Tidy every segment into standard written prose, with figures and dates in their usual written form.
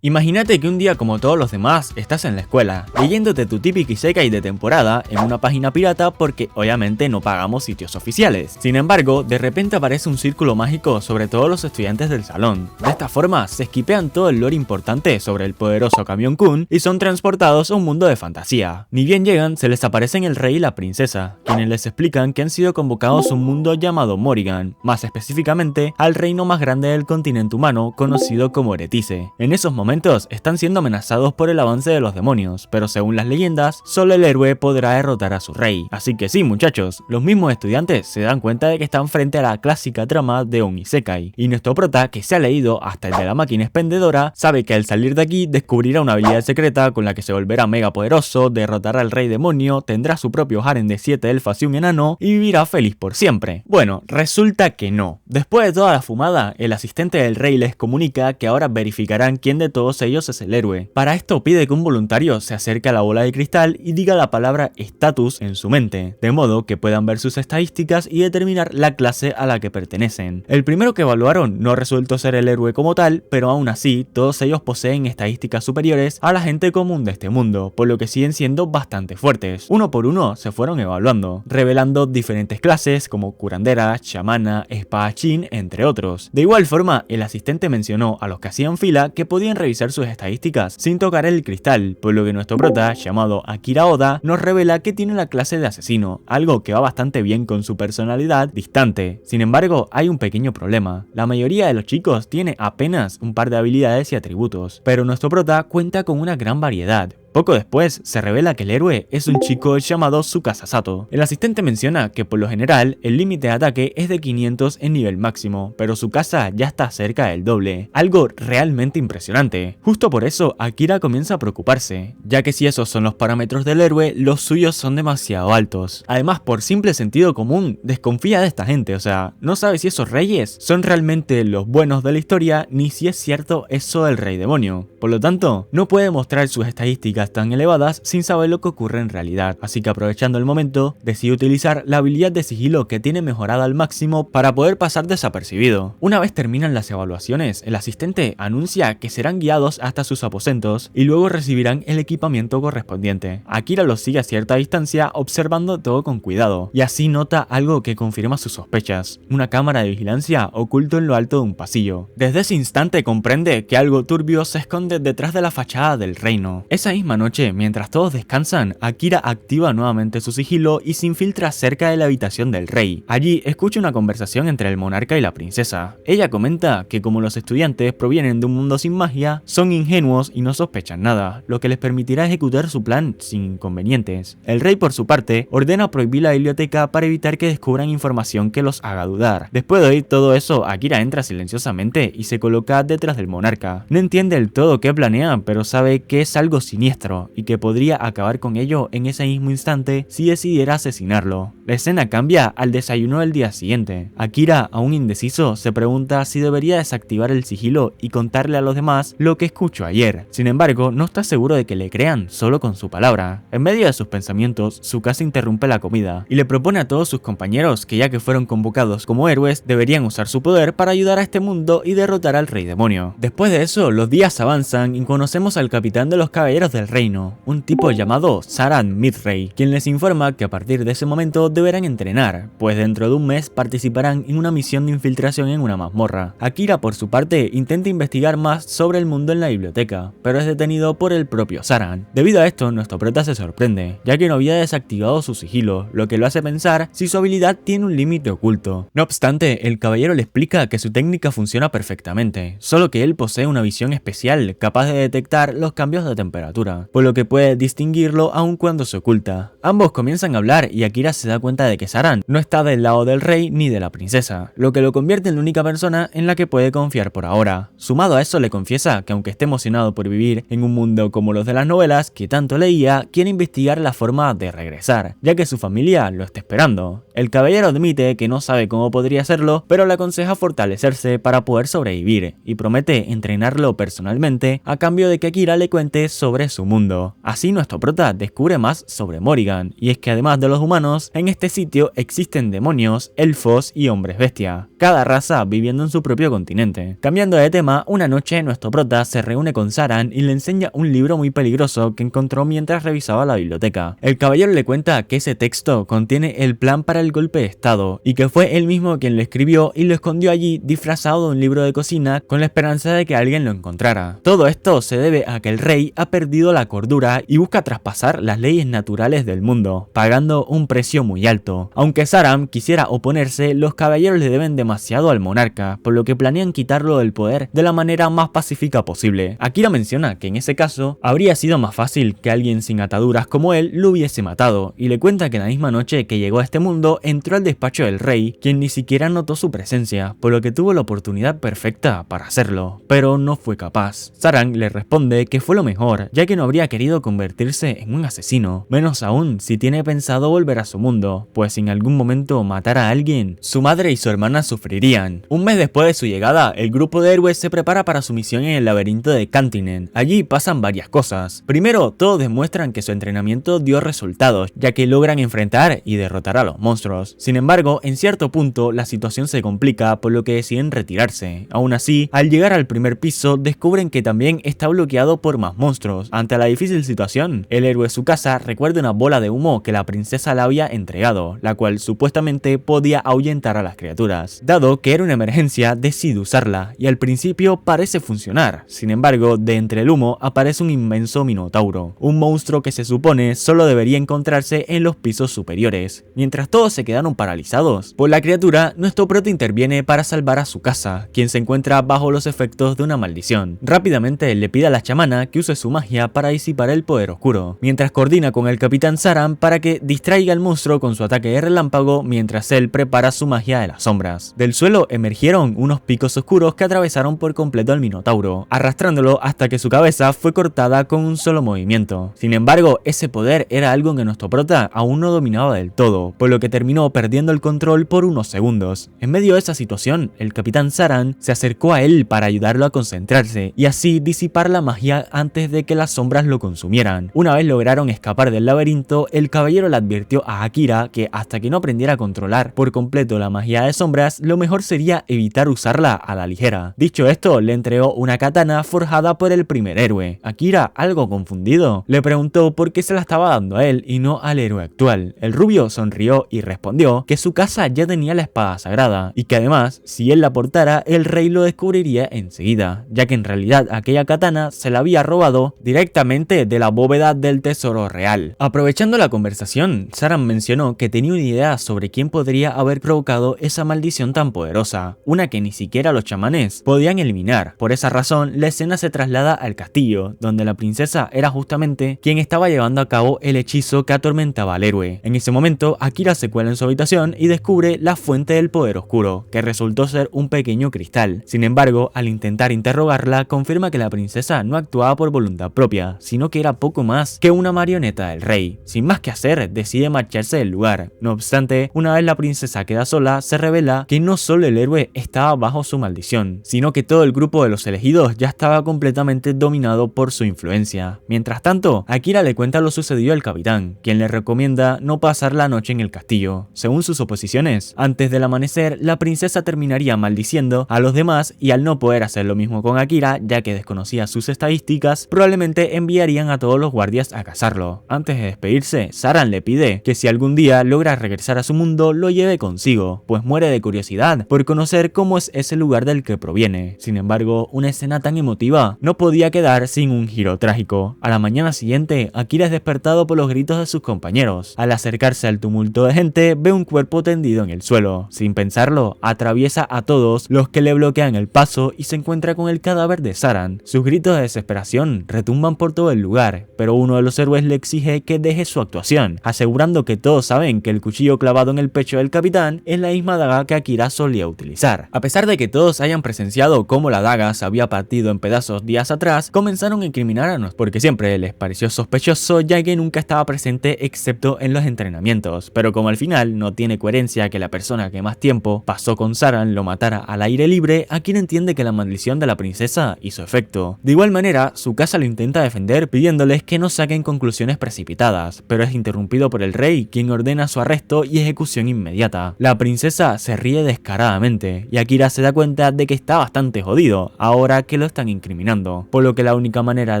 Imagínate que un día como todos los demás estás en la escuela, leyéndote tu típico isekai de temporada en una página pirata porque obviamente no pagamos sitios oficiales. Sin embargo, de repente aparece un círculo mágico sobre todos los estudiantes del salón. De esta forma, se esquipean todo el lore importante sobre el poderoso Camión Kun y son transportados a un mundo de fantasía. Ni bien llegan, se les aparecen el rey y la princesa, quienes les explican que han sido convocados a un mundo llamado Morrigan, más específicamente al reino más grande del continente humano conocido como Eretice. En esos momentos están siendo amenazados por el avance de los demonios, pero según las leyendas, solo el héroe podrá derrotar a su rey. Así que sí, muchachos, los mismos estudiantes se dan cuenta de que están frente a la clásica trama de un isekai, y nuestro prota, que se ha leído hasta el de la máquina expendedora, sabe que al salir de aquí descubrirá una habilidad secreta con la que se volverá mega poderoso, derrotará al rey demonio, tendrá su propio harem de 7 elfas y un enano, y vivirá feliz por siempre. Bueno, resulta que no. Después de toda la fumada, el asistente del rey les comunica que ahora verificarán quién de todos ellos es el héroe. Para esto pide que un voluntario se acerque a la bola de cristal y diga la palabra estatus en su mente, de modo que puedan ver sus estadísticas y determinar la clase a la que pertenecen. El primero que evaluaron no resultó ser el héroe como tal, pero aún así todos ellos poseen estadísticas superiores a la gente común de este mundo, por lo que siguen siendo bastante fuertes. Uno por uno se fueron evaluando, revelando diferentes clases como curandera, chamana, espadachín, entre otros. De igual forma, el asistente mencionó a los que hacían fila que podían revisar sus estadísticas sin tocar el cristal, por lo que nuestro prota, llamado Akira Oda, nos revela que tiene la clase de asesino, algo que va bastante bien con su personalidad distante. Sin embargo, hay un pequeño problema. La mayoría de los chicos tiene apenas un par de habilidades y atributos, pero nuestro prota cuenta con una gran variedad. Poco después, se revela que el héroe es un chico llamado Tsukasa Sato. El asistente menciona que por lo general, el límite de ataque es de 500 en nivel máximo, pero Tsukasa ya está cerca del doble, algo realmente impresionante. Justo por eso, Akira comienza a preocuparse, ya que si esos son los parámetros del héroe, los suyos son demasiado altos. Además, por simple sentido común, desconfía de esta gente, o sea, no sabe si esos reyes son realmente los buenos de la historia, ni si es cierto eso del rey demonio. Por lo tanto, no puede mostrar sus estadísticas tan elevadas sin saber lo que ocurre en realidad, así que aprovechando el momento, decide utilizar la habilidad de sigilo que tiene mejorada al máximo para poder pasar desapercibido. Una vez terminan las evaluaciones, el asistente anuncia que serán guiados hasta sus aposentos y luego recibirán el equipamiento correspondiente. Akira los sigue a cierta distancia observando todo con cuidado, y así nota algo que confirma sus sospechas, una cámara de vigilancia oculto en lo alto de un pasillo. Desde ese instante comprende que algo turbio se esconde detrás de la fachada del reino. Esa misma noche, mientras todos descansan, Akira activa nuevamente su sigilo y se infiltra cerca de la habitación del rey. Allí escucha una conversación entre el monarca y la princesa. Ella comenta que como los estudiantes provienen de un mundo sin magia, son ingenuos y no sospechan nada, lo que les permitirá ejecutar su plan sin inconvenientes. El rey, por su parte, ordena prohibir la biblioteca para evitar que descubran información que los haga dudar. Después de oír todo eso, Akira entra silenciosamente y se coloca detrás del monarca. No entiende del todo qué planean, pero sabe que es algo siniestro y que podría acabar con ello en ese mismo instante si decidiera asesinarlo. La escena cambia al desayuno del día siguiente. Akira, aún indeciso, se pregunta si debería desactivar el sigilo y contarle a los demás lo que escuchó ayer. Sin embargo, no está seguro de que le crean solo con su palabra. En medio de sus pensamientos, Tsukasa interrumpe la comida y le propone a todos sus compañeros que ya que fueron convocados como héroes, deberían usar su poder para ayudar a este mundo y derrotar al rey demonio. Después de eso, los días avanzan y conocemos al capitán de los caballeros del reino, un tipo llamado Saran Midrey, quien les informa que a partir de ese momento deberán entrenar, pues dentro de un mes participarán en una misión de infiltración en una mazmorra. Akira, por su parte, intenta investigar más sobre el mundo en la biblioteca, pero es detenido por el propio Saran. Debido a esto, nuestro prota se sorprende, ya que no había desactivado su sigilo, lo que lo hace pensar si su habilidad tiene un límite oculto. No obstante, el caballero le explica que su técnica funciona perfectamente, solo que él posee una visión especial capaz de detectar los cambios de temperatura, por lo que puede distinguirlo aun cuando se oculta. Ambos comienzan a hablar y Akira se da cuenta de que Saran no está del lado del rey ni de la princesa, lo que lo convierte en la única persona en la que puede confiar por ahora. Sumado a eso, le confiesa que aunque esté emocionado por vivir en un mundo como los de las novelas que tanto leía, quiere investigar la forma de regresar, ya que su familia lo está esperando. El caballero admite que no sabe cómo podría hacerlo, pero le aconseja fortalecerse para poder sobrevivir y promete entrenarlo personalmente a cambio de que Akira le cuente sobre su mundo. Así nuestro prota descubre más sobre Morrigan, y es que además de los humanos, en este sitio existen demonios, elfos y hombres bestia, cada raza viviendo en su propio continente. Cambiando de tema, una noche nuestro prota se reúne con Saran y le enseña un libro muy peligroso que encontró mientras revisaba la biblioteca. El caballero le cuenta que ese texto contiene el plan para el golpe de estado, y que fue él mismo quien lo escribió y lo escondió allí disfrazado de un libro de cocina con la esperanza de que alguien lo encontrara. Todo esto se debe a que el rey ha perdido la cordura y busca traspasar las leyes naturales del mundo, pagando un precio muy alto. Aunque Saran quisiera oponerse, los caballeros le deben demasiado al monarca, por lo que planean quitarlo del poder de la manera más pacífica posible. Akira menciona que en ese caso habría sido más fácil que alguien sin ataduras como él lo hubiese matado, y le cuenta que la misma noche que llegó a este mundo entró al despacho del rey, quien ni siquiera notó su presencia, por lo que tuvo la oportunidad perfecta para hacerlo, pero no fue capaz. Saran le responde que fue lo mejor, ya que no habría querido convertirse en un asesino, menos aún si tiene pensado volver a su mundo, pues si en algún momento matara a alguien, su madre y su hermana sufrirían. Un mes después de su llegada, el grupo de héroes se prepara para su misión en el laberinto de Cantinen. Allí pasan varias cosas. Primero, todos demuestran que su entrenamiento dio resultados, ya que logran enfrentar y derrotar a los monstruos. Sin embargo, en cierto punto la situación se complica, por lo que deciden retirarse. Aún así, al llegar al primer piso, descubren que también está bloqueado por más monstruos. Ante la difícil situación, el héroe Tsukasa recuerda una bola de humo que la princesa le había entregado, la cual supuestamente podía ahuyentar a las criaturas. Dado que era una emergencia, decide usarla, y al principio parece funcionar. Sin embargo, de entre el humo aparece un inmenso minotauro, un monstruo que se supone solo debería encontrarse en los pisos superiores. Mientras todos se quedaron paralizados por la criatura, nuestro prota interviene para salvar a Tsukasa, quien se encuentra bajo los efectos de una maldición. Rápidamente le pide a la chamana que use su magia para disipar el poder oscuro, mientras coordina con el capitán Saran para que distraiga al monstruo con su ataque de relámpago mientras él prepara su magia de las sombras. Del suelo emergieron unos picos oscuros que atravesaron por completo al minotauro, arrastrándolo hasta que su cabeza fue cortada con un solo movimiento. Sin embargo, ese poder era algo que nuestro prota aún no dominaba del todo, por lo que terminó perdiendo el control por unos segundos. En medio de esa situación, el capitán Saran se acercó a él para ayudarlo a concentrarse y así disipar la magia antes de que las sombras lo consumieran. Una vez lograron escapar del laberinto, el caballero le advirtió a Akira que hasta que no aprendiera a controlar por completo la magia de sombras, lo mejor sería evitar usarla a la ligera. Dicho esto, le entregó una katana forjada por el primer héroe. Akira, algo confundido, le preguntó por qué se la estaba dando a él y no al héroe actual. El rubio sonrió y respondió que su casa ya tenía la espada sagrada, y que además, si él la portara, el rey lo descubriría enseguida, ya que en realidad aquella katana se la había robado directamente de la bóveda del tesoro real. Aprovechando la conversación, Saran mencionó que tenía una idea sobre quién podría haber provocado esa maldición tan poderosa, una que ni siquiera los chamanes podían eliminar. Por esa razón, la escena se traslada al castillo, donde la princesa era justamente quien estaba llevando a cabo el hechizo que atormentaba al héroe. En ese momento, Akira se cuela en su habitación y descubre la fuente del poder oscuro, que resultó ser un pequeño cristal. Sin embargo, al intentar interrogarla, confirma que la princesa no actuaba por voluntad propia, sino que era poco más que una marioneta del rey. Sin más que hacer, decide marcharse del lugar. No obstante, una vez la princesa queda sola, se revela que no solo el héroe estaba bajo su maldición, sino que todo el grupo de los elegidos ya estaba completamente dominado por su influencia. Mientras tanto, Akira le cuenta lo sucedido al capitán, quien le recomienda no pasar la noche en el castillo. Según sus suposiciones, antes del amanecer, la princesa terminaría maldiciendo a los demás y al no poder hacer lo mismo con Akira, ya que desconocía sus estadísticas, probablemente enviarían a todos los guardias a cazarlo. Antes de despedirse, Saran le pide que si algún día logra regresar a su mundo, lo lleve consigo, pues muere de curiosidad por conocer cómo es ese lugar del que proviene. Sin embargo, una escena tan emotiva no podía quedar sin un giro trágico. A la mañana siguiente, Akira es despertado por los gritos de sus compañeros. Al acercarse al tumulto de gente, ve un cuerpo tendido en el suelo. Sin pensarlo, atraviesa a todos los que le bloquean el paso y se encuentra con el cadáver de Saran. Sus gritos de desesperación retumban por todo el lugar, pero uno de los héroes le exige que deje su actuación, asegurando que todos saben que el cuchillo clavado en el pecho del capitán es la misma daga que Akira solía utilizar. A pesar de que todos hayan presenciado cómo la daga se había partido en pedazos días atrás, comenzaron a incriminar a nosotros porque siempre les pareció sospechoso, ya que nunca estaba presente excepto en los entrenamientos, pero como al final no tiene coherencia que la persona que más tiempo pasó con Saran lo matara al aire libre, Akira entiende que la maldición de la princesa hizo efecto. De igual manera, su casa lo intenta defender defender pidiéndoles que no saquen conclusiones precipitadas, pero es interrumpido por el rey, quien ordena su arresto y ejecución inmediata. La princesa se ríe descaradamente y Akira se da cuenta de que está bastante jodido ahora que lo están incriminando, por lo que la única manera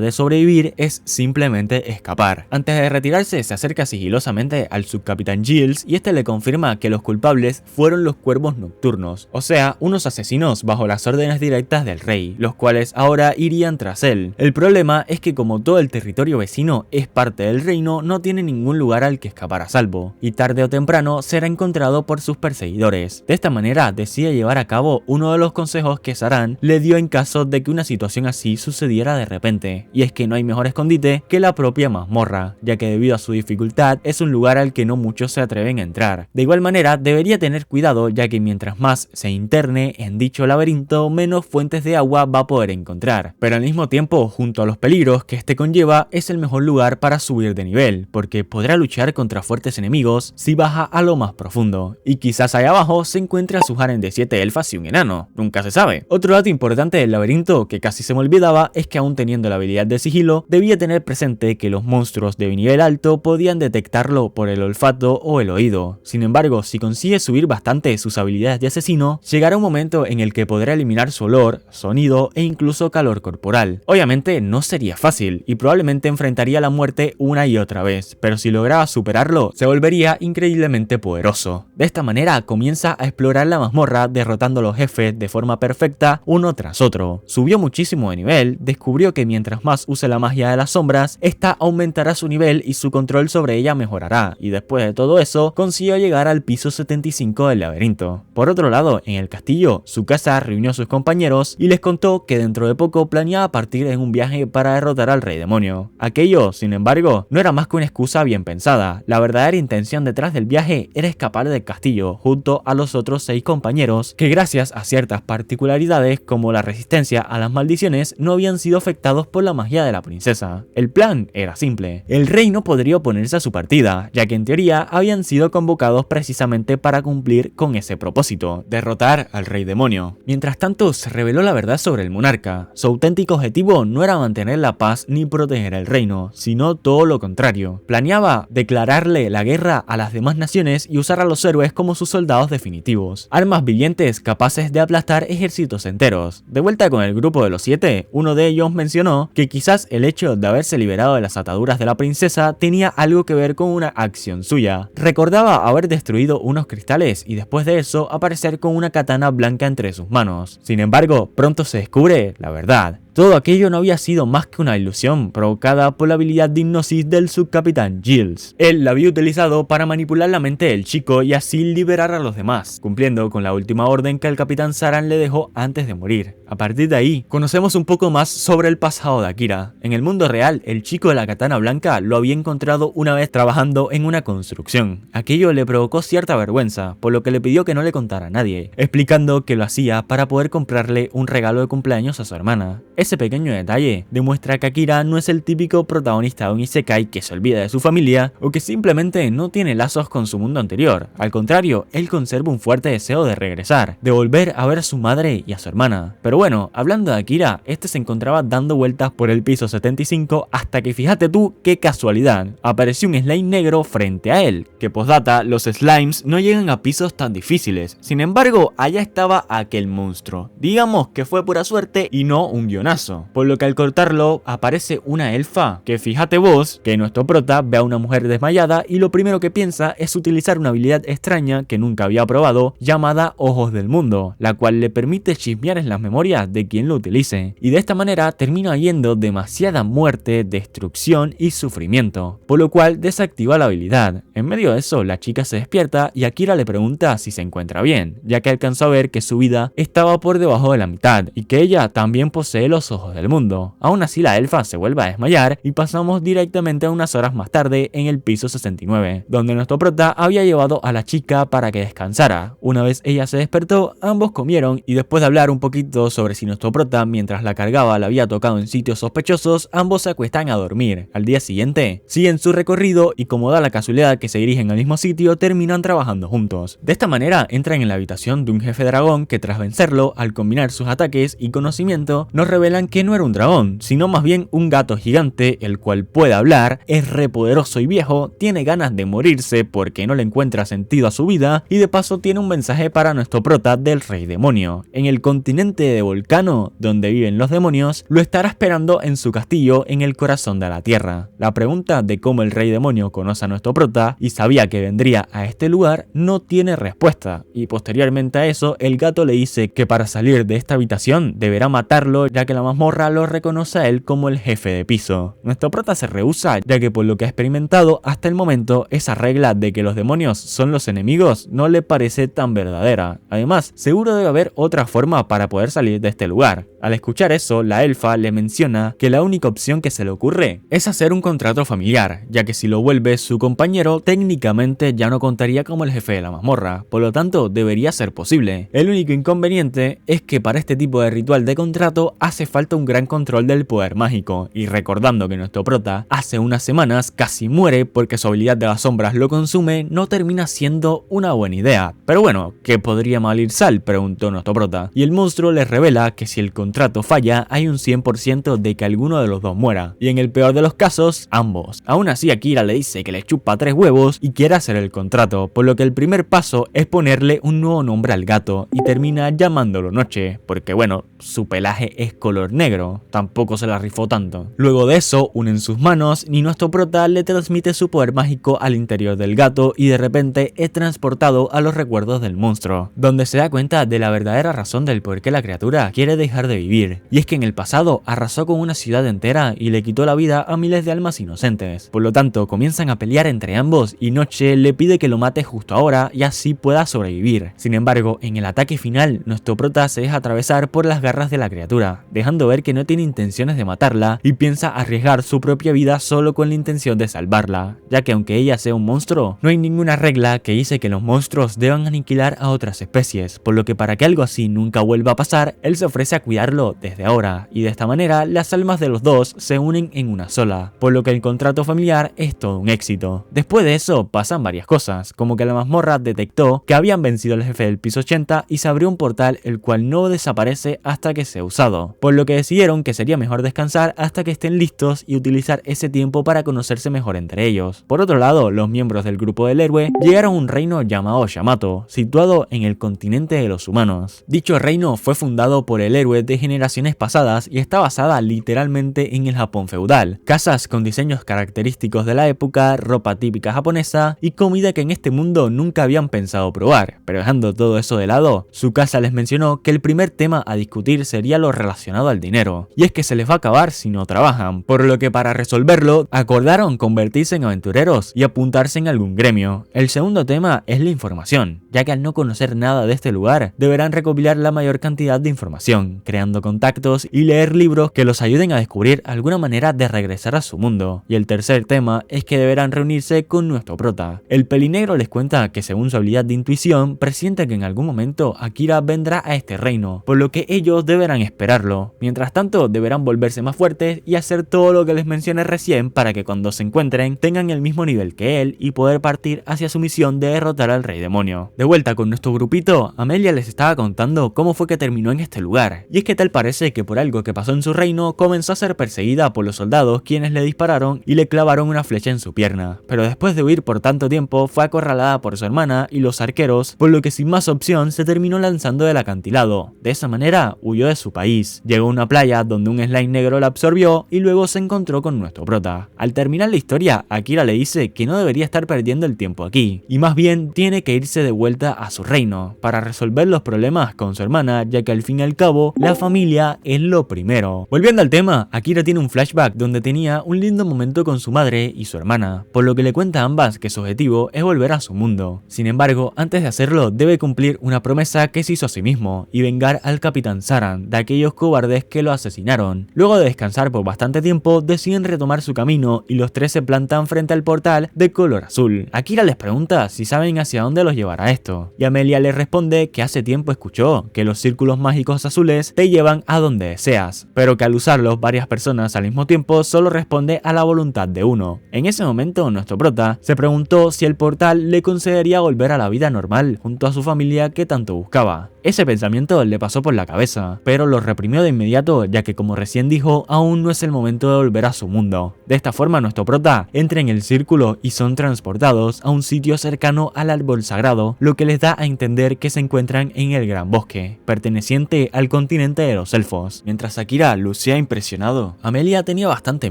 de sobrevivir es simplemente escapar. Antes de retirarse se acerca sigilosamente al subcapitán Giles y este le confirma que los culpables fueron los cuervos nocturnos, o sea, unos asesinos bajo las órdenes directas del rey, los cuales ahora irían tras él. El problema es que como todo el territorio vecino es parte del reino, no tiene ningún lugar al que escapar a salvo, y tarde o temprano será encontrado por sus perseguidores. De esta manera decide llevar a cabo uno de los consejos que Saran le dio en caso de que una situación así sucediera de repente, y es que no hay mejor escondite que la propia mazmorra, ya que debido a su dificultad es un lugar al que no muchos se atreven a entrar. De igual manera debería tener cuidado, ya que mientras más se interne en dicho laberinto, menos fuentes de agua va a poder encontrar, pero al mismo tiempo, junto a los peligros que este conlleva, es el mejor lugar para subir de nivel, porque podrá luchar contra fuertes enemigos si baja a lo más profundo, y quizás allá abajo se encuentre a su harem de 7 elfas y un enano, nunca se sabe. Otro dato importante del laberinto que casi se me olvidaba es que aún teniendo la habilidad de sigilo, debía tener presente que los monstruos de nivel alto podían detectarlo por el olfato o el oído. Sin embargo, si consigue subir bastante sus habilidades de asesino, llegará un momento en el que podrá eliminar su olor, sonido e incluso calor corporal. Obviamente no sería fácil y probablemente enfrentaría la muerte una y otra vez, pero si lograba superarlo, se volvería increíblemente poderoso. De esta manera comienza a explorar la mazmorra derrotando a los jefes de forma perfecta uno tras otro. Subió muchísimo de nivel, descubrió que mientras más use la magia de las sombras, esta aumentará su nivel y su control sobre ella mejorará, y después de todo eso, consiguió llegar al piso 75 del laberinto. Por otro lado, en el castillo, Tsukasa reunió a sus compañeros y les contó que dentro de poco planeaba partir en un viaje para derrotar al rey demonio. Aquello, sin embargo, no era más que una excusa bien pensada. La verdadera intención detrás del viaje era escapar del castillo junto a los otros 6 compañeros que gracias a ciertas particularidades como la resistencia a las maldiciones no habían sido afectados por la magia de la princesa. El plan era simple. El rey no podría oponerse a su partida, ya que en teoría habían sido convocados precisamente para cumplir con ese propósito, derrotar al rey demonio. Mientras tanto, se reveló la verdad sobre el monarca. Su auténtico objetivo no era mantener la paz ni proteger el reino, sino todo lo contrario. Planeaba declararle la guerra a las demás naciones y usar a los héroes como sus soldados definitivos, armas vivientes capaces de aplastar ejércitos enteros. De vuelta con el grupo de los 7, uno de ellos mencionó que quizás el hecho de haberse liberado de las ataduras de la princesa tenía algo que ver con una acción suya. Recordaba haber destruido unos cristales y después de eso aparecer con una katana blanca entre sus manos. Sin embargo, pronto se descubre la verdad. Todo aquello no había sido más que una ilusión provocada por la habilidad de hipnosis del subcapitán Giles. Él la había utilizado para manipular la mente del chico y así liberar a los demás, cumpliendo con la última orden que el capitán Saran le dejó antes de morir. A partir de ahí, conocemos un poco más sobre el pasado de Akira. En el mundo real, el chico de la katana blanca lo había encontrado una vez trabajando en una construcción. Aquello le provocó cierta vergüenza, por lo que le pidió que no le contara a nadie, explicando que lo hacía para poder comprarle un regalo de cumpleaños a su hermana. Ese pequeño detalle demuestra que Akira no es el típico protagonista de un isekai que se olvida de su familia o que simplemente no tiene lazos con su mundo anterior. Al contrario, él conserva un fuerte deseo de regresar, de volver a ver a su madre y a su hermana. Pero bueno, hablando de Akira, este se encontraba dando vueltas por el piso 75 hasta que fíjate tú qué casualidad, apareció un slime negro frente a él. Que postdata, los slimes no llegan a pisos tan difíciles, sin embargo allá estaba aquel monstruo. Digamos que fue pura suerte y no un guionazo. Por lo que al cortarlo aparece una elfa, que fíjate vos que nuestro prota ve a una mujer desmayada y lo primero que piensa es utilizar una habilidad extraña que nunca había probado llamada Ojos del Mundo, la cual le permite chismear en las memorias de quien lo utilice, y de esta manera termina habiendo demasiada muerte, destrucción y sufrimiento, por lo cual desactiva la habilidad. En medio de eso la chica se despierta y Akira le pregunta si se encuentra bien, ya que alcanzó a ver que su vida estaba por debajo de la mitad y que ella también posee los ojos del mundo. Aún así la elfa se vuelve a desmayar y pasamos directamente a unas horas más tarde en el piso 69, donde nuestro prota había llevado a la chica para que descansara. Una vez ella se despertó, ambos comieron y después de hablar un poquito sobre si nuestro prota, mientras la cargaba, la había tocado en sitios sospechosos, ambos se acuestan a dormir. Al día siguiente, siguen su recorrido y como da la casualidad que se dirigen al mismo sitio, terminan trabajando juntos. De esta manera, entran en la habitación de un jefe dragón que tras vencerlo, al combinar sus ataques y conocimiento, nos revelan que no era un dragón, sino más bien un gato gigante, el cual puede hablar, es re poderoso y viejo, tiene ganas de morirse porque no le encuentra sentido a su vida y de paso tiene un mensaje para nuestro prota del rey demonio. En el continente de Volcano, donde viven los demonios, lo estará esperando en su castillo en el corazón de la tierra. La pregunta de cómo el rey demonio conoce a nuestro prota y sabía que vendría a este lugar no tiene respuesta, y posteriormente a eso el gato le dice que para salir de esta habitación deberá matarlo, ya que la mazmorra lo reconoce a él como el jefe de piso. Nuestro prota se rehúsa, ya que por lo que ha experimentado hasta el momento, esa regla de que los demonios son los enemigos no le parece tan verdadera. Además, seguro debe haber otra forma para poder salir de este lugar. Al escuchar eso, la elfa le menciona que la única opción que se le ocurre es hacer un contrato familiar, ya que si lo vuelve su compañero, técnicamente ya no contaría como el jefe de la mazmorra, por lo tanto debería ser posible. El único inconveniente es que para este tipo de ritual de contrato hace falta un gran control del poder mágico, y recordando que nuestro prota hace unas semanas casi muere porque su habilidad de las sombras lo consume, no termina siendo una buena idea. Pero bueno, ¿qué podría mal ir Sal?, preguntó nuestro prota, y el monstruo les revela que si el contrato falla, hay un 100% de que alguno de los dos muera, y en el peor de los casos, ambos. Aún así, Akira le dice que le chupa 3 huevos y quiere hacer el contrato, por lo que el primer paso es ponerle un nuevo nombre al gato, y termina llamándolo Noche, porque bueno, su pelaje es color negro, tampoco se la rifó tanto. Luego de eso, unen sus manos y nuestro prota le transmite su poder mágico al interior del gato y de repente es transportado a los recuerdos del monstruo, donde se da cuenta de la verdadera razón del por qué la criatura quiere dejar de vivir, y es que en el pasado arrasó con una ciudad entera y le quitó la vida a miles de almas inocentes. Por lo tanto, comienzan a pelear entre ambos y Noche le pide que lo mate justo ahora y así pueda sobrevivir. Sin embargo, en el ataque final, nuestro prota se deja atravesar por las garras de la criatura, dejando ver que no tiene intenciones de matarla y piensa arriesgar su propia vida solo con la intención de salvarla, ya que aunque ella sea un monstruo, no hay ninguna regla que dice que los monstruos deban aniquilar a otras especies, por lo que para que algo así nunca vuelva a pasar, él se ofrece a cuidarlo desde ahora, y de esta manera las almas de los dos se unen en una sola, por lo que el contrato familiar es todo un éxito. Después de eso pasan varias cosas, como que la mazmorra detectó que habían vencido al jefe del piso 80 y se abrió un portal el cual no desaparece hasta que sea usado, por lo que decidieron que sería mejor descansar hasta que estén listos y utilizar ese tiempo para conocerse mejor entre ellos. Por otro lado, los miembros del grupo del héroe llegaron a un reino llamado Yamato, situado en el continente de los humanos. Dicho reino fue fundado por el héroe de generaciones pasadas y está basada literalmente en el Japón feudal. Casas con diseños característicos de la época, ropa típica japonesa y comida que en este mundo nunca habían pensado probar. Pero dejando todo eso de lado, su casa les mencionó que el primer tema a discutir sería lo relacionado al dinero, y es que se les va a acabar si no trabajan, por lo que para resolverlo acordaron convertirse en aventureros y apuntarse en algún gremio. El segundo tema es la información, ya que al no conocer nada de este lugar, deberán recopilar la mayor cantidad de información, creando contactos y leer libros que los ayuden a descubrir alguna manera de regresar a su mundo. Y el tercer tema es que deberán reunirse con nuestro prota. El pelinegro les cuenta que según su habilidad de intuición, presiente que en algún momento Akira vendrá a este reino, por lo que ellos deberán esperarlo. Mientras tanto, deberán volverse más fuertes y hacer todo lo que les mencioné recién para que cuando se encuentren tengan el mismo nivel que él y poder partir hacia su misión de derrotar al rey demonio. De vuelta con nuestro grupito, Amelia les estaba contando cómo fue que terminó en este lugar, y es que tal parece que por algo que pasó en su reino comenzó a ser perseguida por los soldados quienes le dispararon y le clavaron una flecha en su pierna, pero después de huir por tanto tiempo fue acorralada por su hermana y los arqueros, por lo que sin más opción se terminó lanzando del acantilado. De esa manera huyó de su país, llegó a una playa donde un slime negro la absorbió y luego se encontró con nuestro prota. Al terminar la historia, Akira le dice que no debería estar perdiendo el tiempo aquí, y más bien tiene que irse de vuelta a su reino para resolver los problemas con su hermana, ya que al fin y al cabo la familia es lo primero. Volviendo al tema, Akira tiene un flashback donde tenía un lindo momento con su madre y su hermana, por lo que le cuenta a ambas que su objetivo es volver a su mundo. Sin embargo, antes de hacerlo debe cumplir una promesa que se hizo a sí mismo y vengar al capitán Saran de aquellos cobardes que lo asesinaron. Luego de descansar por bastante tiempo, deciden retomar su camino y los tres se plantan frente al portal de color azul. Akira les pregunta si saben hacia dónde los llevará esto, y Amelia les responde que hace tiempo escuchó que los círculos mágicos mágicos azules te llevan a donde deseas, pero que al usarlos varias personas al mismo tiempo solo responde a la voluntad de uno. En ese momento nuestro prota se preguntó si el portal le concedería volver a la vida normal junto a su familia que tanto buscaba. Ese pensamiento le pasó por la cabeza, pero lo reprimió de inmediato, ya que, como recién dijo, aún no es el momento de volver a su mundo. De esta forma nuestro prota entra en el círculo y son transportados a un sitio cercano al árbol sagrado, lo que les da a entender que se encuentran en el Gran Bosque, perteneciente al continente de los elfos. Mientras Akira lucía impresionado, Amelia tenía bastante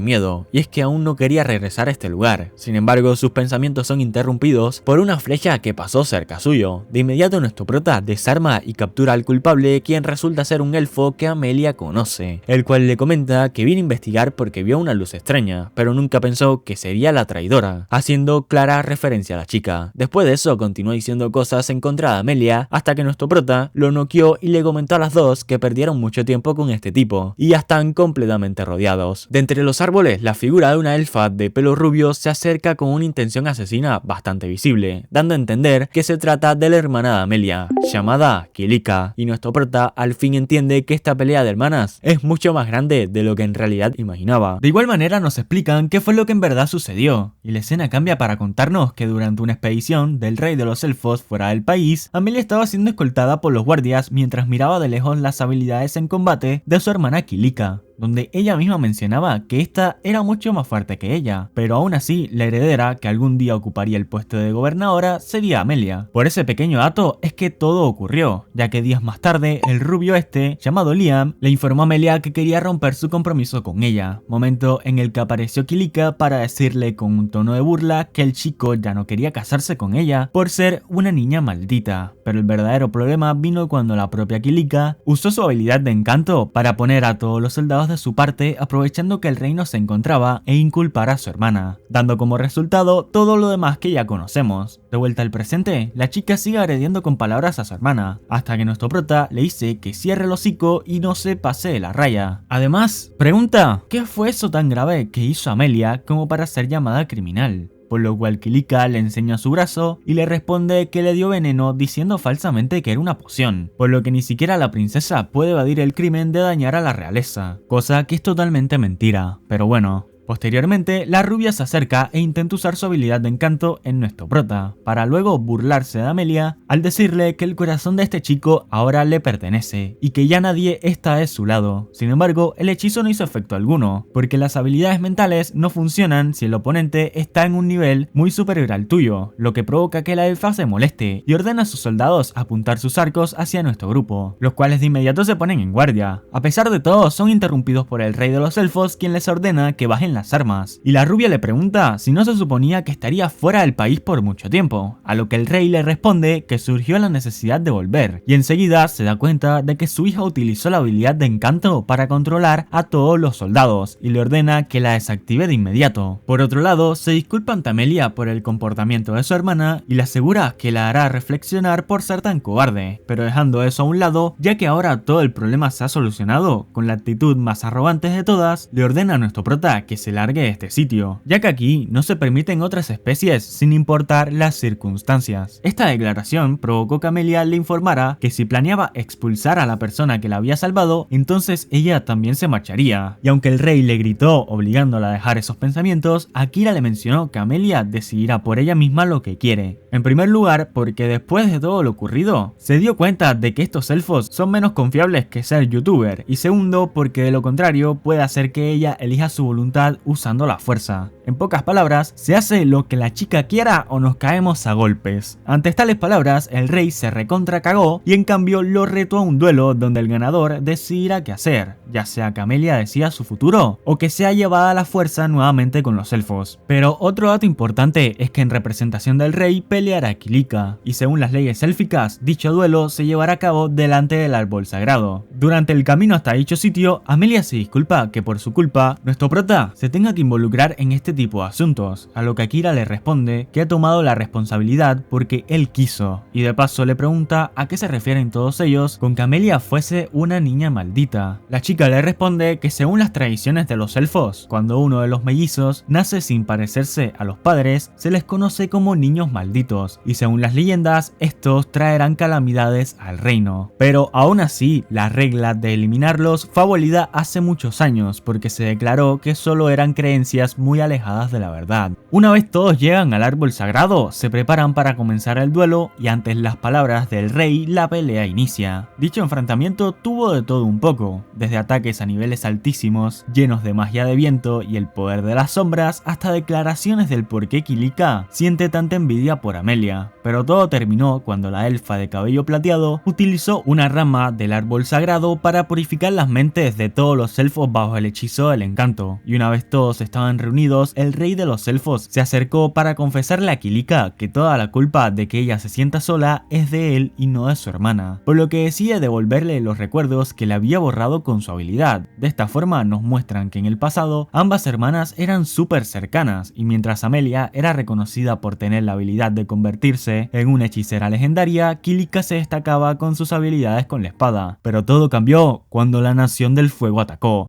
miedo, y es que aún no quería regresar a este lugar. Sin embargo, sus pensamientos son interrumpidos por una flecha que pasó cerca suyo. De inmediato nuestro prota desarma y captura al culpable, quien resulta ser un elfo que Amelia conoce, el cual le comenta que viene a investigar porque vio una luz extraña, pero nunca pensó que sería la traidora, haciendo clara referencia a la chica. Después de eso continuó diciendo cosas en contra de Amelia, hasta que nuestro prota lo noqueó y le comentó a las dos que perdieron mucho tiempo con este tipo, y ya están completamente rodeados. De entre los árboles, la figura de una elfa de pelo rubio se acerca con una intención asesina bastante visible, dando a entender que se trata de la hermana de Amelia, llamada Kilika, y nuestro prota al fin entiende que esta pelea de hermanas es mucho más grande de lo que en realidad imaginaba. De igual manera nos explican qué fue lo que en verdad sucedió, y la escena cambia para contarnos que durante una expedición del rey de los elfos fuera del país, Amelia estaba siendo escoltada por los guardias mientras miraba de lejos las habilidades en combate de su hermana Kilika, donde ella misma mencionaba que esta era mucho más fuerte que ella, pero aún así la heredera que algún día ocuparía el puesto de gobernadora sería Amelia. Por ese pequeño dato es que todo ocurrió, ya que días más tarde el rubio llamado Liam, le informó a Amelia que quería romper su compromiso con ella, momento en el que apareció Kilika para decirle con un tono de burla que el chico ya no quería casarse con ella por ser una niña maldita, pero el verdadero problema vino cuando la propia Kilika usó su habilidad de encanto para poner a todos los soldados de su parte, aprovechando que el reino se encontraba, e inculpar a su hermana, dando como resultado todo lo demás que ya conocemos. De vuelta al presente, la chica sigue agrediendo con palabras a su hermana, hasta que nuestro prota le dice que cierre el hocico y no se pase de la raya. Además, pregunta, ¿qué fue eso tan grave que hizo Amelia como para ser llamada criminal? Por lo cual Kilika le enseña su brazo y le responde que le dio veneno diciendo falsamente que era una poción, por lo que ni siquiera la princesa puede evadir el crimen de dañar a la realeza, cosa que es totalmente mentira, pero bueno. Posteriormente, la rubia se acerca e intenta usar su habilidad de encanto en nuestro prota, para luego burlarse de Amelia al decirle que el corazón de este chico ahora le pertenece y que ya nadie está de su lado. Sin embargo, el hechizo no hizo efecto alguno, porque las habilidades mentales no funcionan si el oponente está en un nivel muy superior al tuyo, lo que provoca que la elfa se moleste y ordena a sus soldados apuntar sus arcos hacia nuestro grupo, los cuales de inmediato se ponen en guardia. A pesar de todo, son interrumpidos por el rey de los elfos, quien les ordena que bajen las armas, y la rubia le pregunta si no se suponía que estaría fuera del país por mucho tiempo, a lo que el rey le responde que surgió la necesidad de volver, y enseguida se da cuenta de que su hija utilizó la habilidad de encanto para controlar a todos los soldados, y le ordena que la desactive de inmediato. Por otro lado, se disculpa ante Amelia por el comportamiento de su hermana y le asegura que la hará reflexionar por ser tan cobarde, pero dejando eso a un lado, ya que ahora todo el problema se ha solucionado, con la actitud más arrogante de todas, le ordena a nuestro prota que se largue de este sitio, ya que aquí no se permiten otras especies sin importar las circunstancias. Esta declaración provocó que Amelia le informara que si planeaba expulsar a la persona que la había salvado, entonces ella también se marcharía, y aunque el rey le gritó obligándola a dejar esos pensamientos, Akira le mencionó que Amelia decidirá por ella misma lo que quiere. En primer lugar, porque después de todo lo ocurrido, se dio cuenta de que estos elfos son menos confiables que ser youtuber, y segundo, porque de lo contrario puede hacer que ella elija su voluntad usando la fuerza. En pocas palabras, se hace lo que la chica quiera o nos caemos a golpes. Ante tales palabras, el rey se recontra cagó y en cambio lo retó a un duelo donde el ganador decidirá qué hacer, ya sea que Amelia decida su futuro o que sea llevada a la fuerza nuevamente con los elfos. Pero otro dato importante es que en representación del rey peleará Kilika, y según las leyes élficas, dicho duelo se llevará a cabo delante del árbol sagrado. Durante el camino hasta dicho sitio, Amelia se disculpa que por su culpa, nuestro prota se tenga que involucrar en este tipo de asuntos, a lo que Akira le responde que ha tomado la responsabilidad porque él quiso, y de paso le pregunta a qué se refieren todos ellos con que Amelia fuese una niña maldita. La chica le responde que según las tradiciones de los elfos, cuando uno de los mellizos nace sin parecerse a los padres, se les conoce como niños malditos, y según las leyendas, estos traerán calamidades al reino. Pero aún así, la regla de eliminarlos fue abolida hace muchos años, porque se declaró que solo eran creencias muy alejadas de la verdad. Una vez todos llegan al árbol sagrado, se preparan para comenzar el duelo y antes las palabras del rey, la pelea inicia. Dicho enfrentamiento tuvo de todo un poco, desde ataques a niveles altísimos, llenos de magia de viento y el poder de las sombras, hasta declaraciones del por qué Kilika siente tanta envidia por Amelia. Pero todo terminó cuando la elfa de cabello plateado utilizó una rama del árbol sagrado para purificar las mentes de todos los elfos bajo el hechizo del encanto. Y una vez todos estaban reunidos, el rey de los elfos se acercó para confesarle a Kilika que toda la culpa de que ella se sienta sola es de él y no de su hermana, por lo que decide devolverle los recuerdos que le había borrado con su habilidad. De esta forma nos muestran que en el pasado ambas hermanas eran súper cercanas, y mientras Amelia era reconocida por tener la habilidad de convertirse en una hechicera legendaria, Kilika se destacaba con sus habilidades con la espada. Pero todo cambió cuando la Nación del Fuego atacó.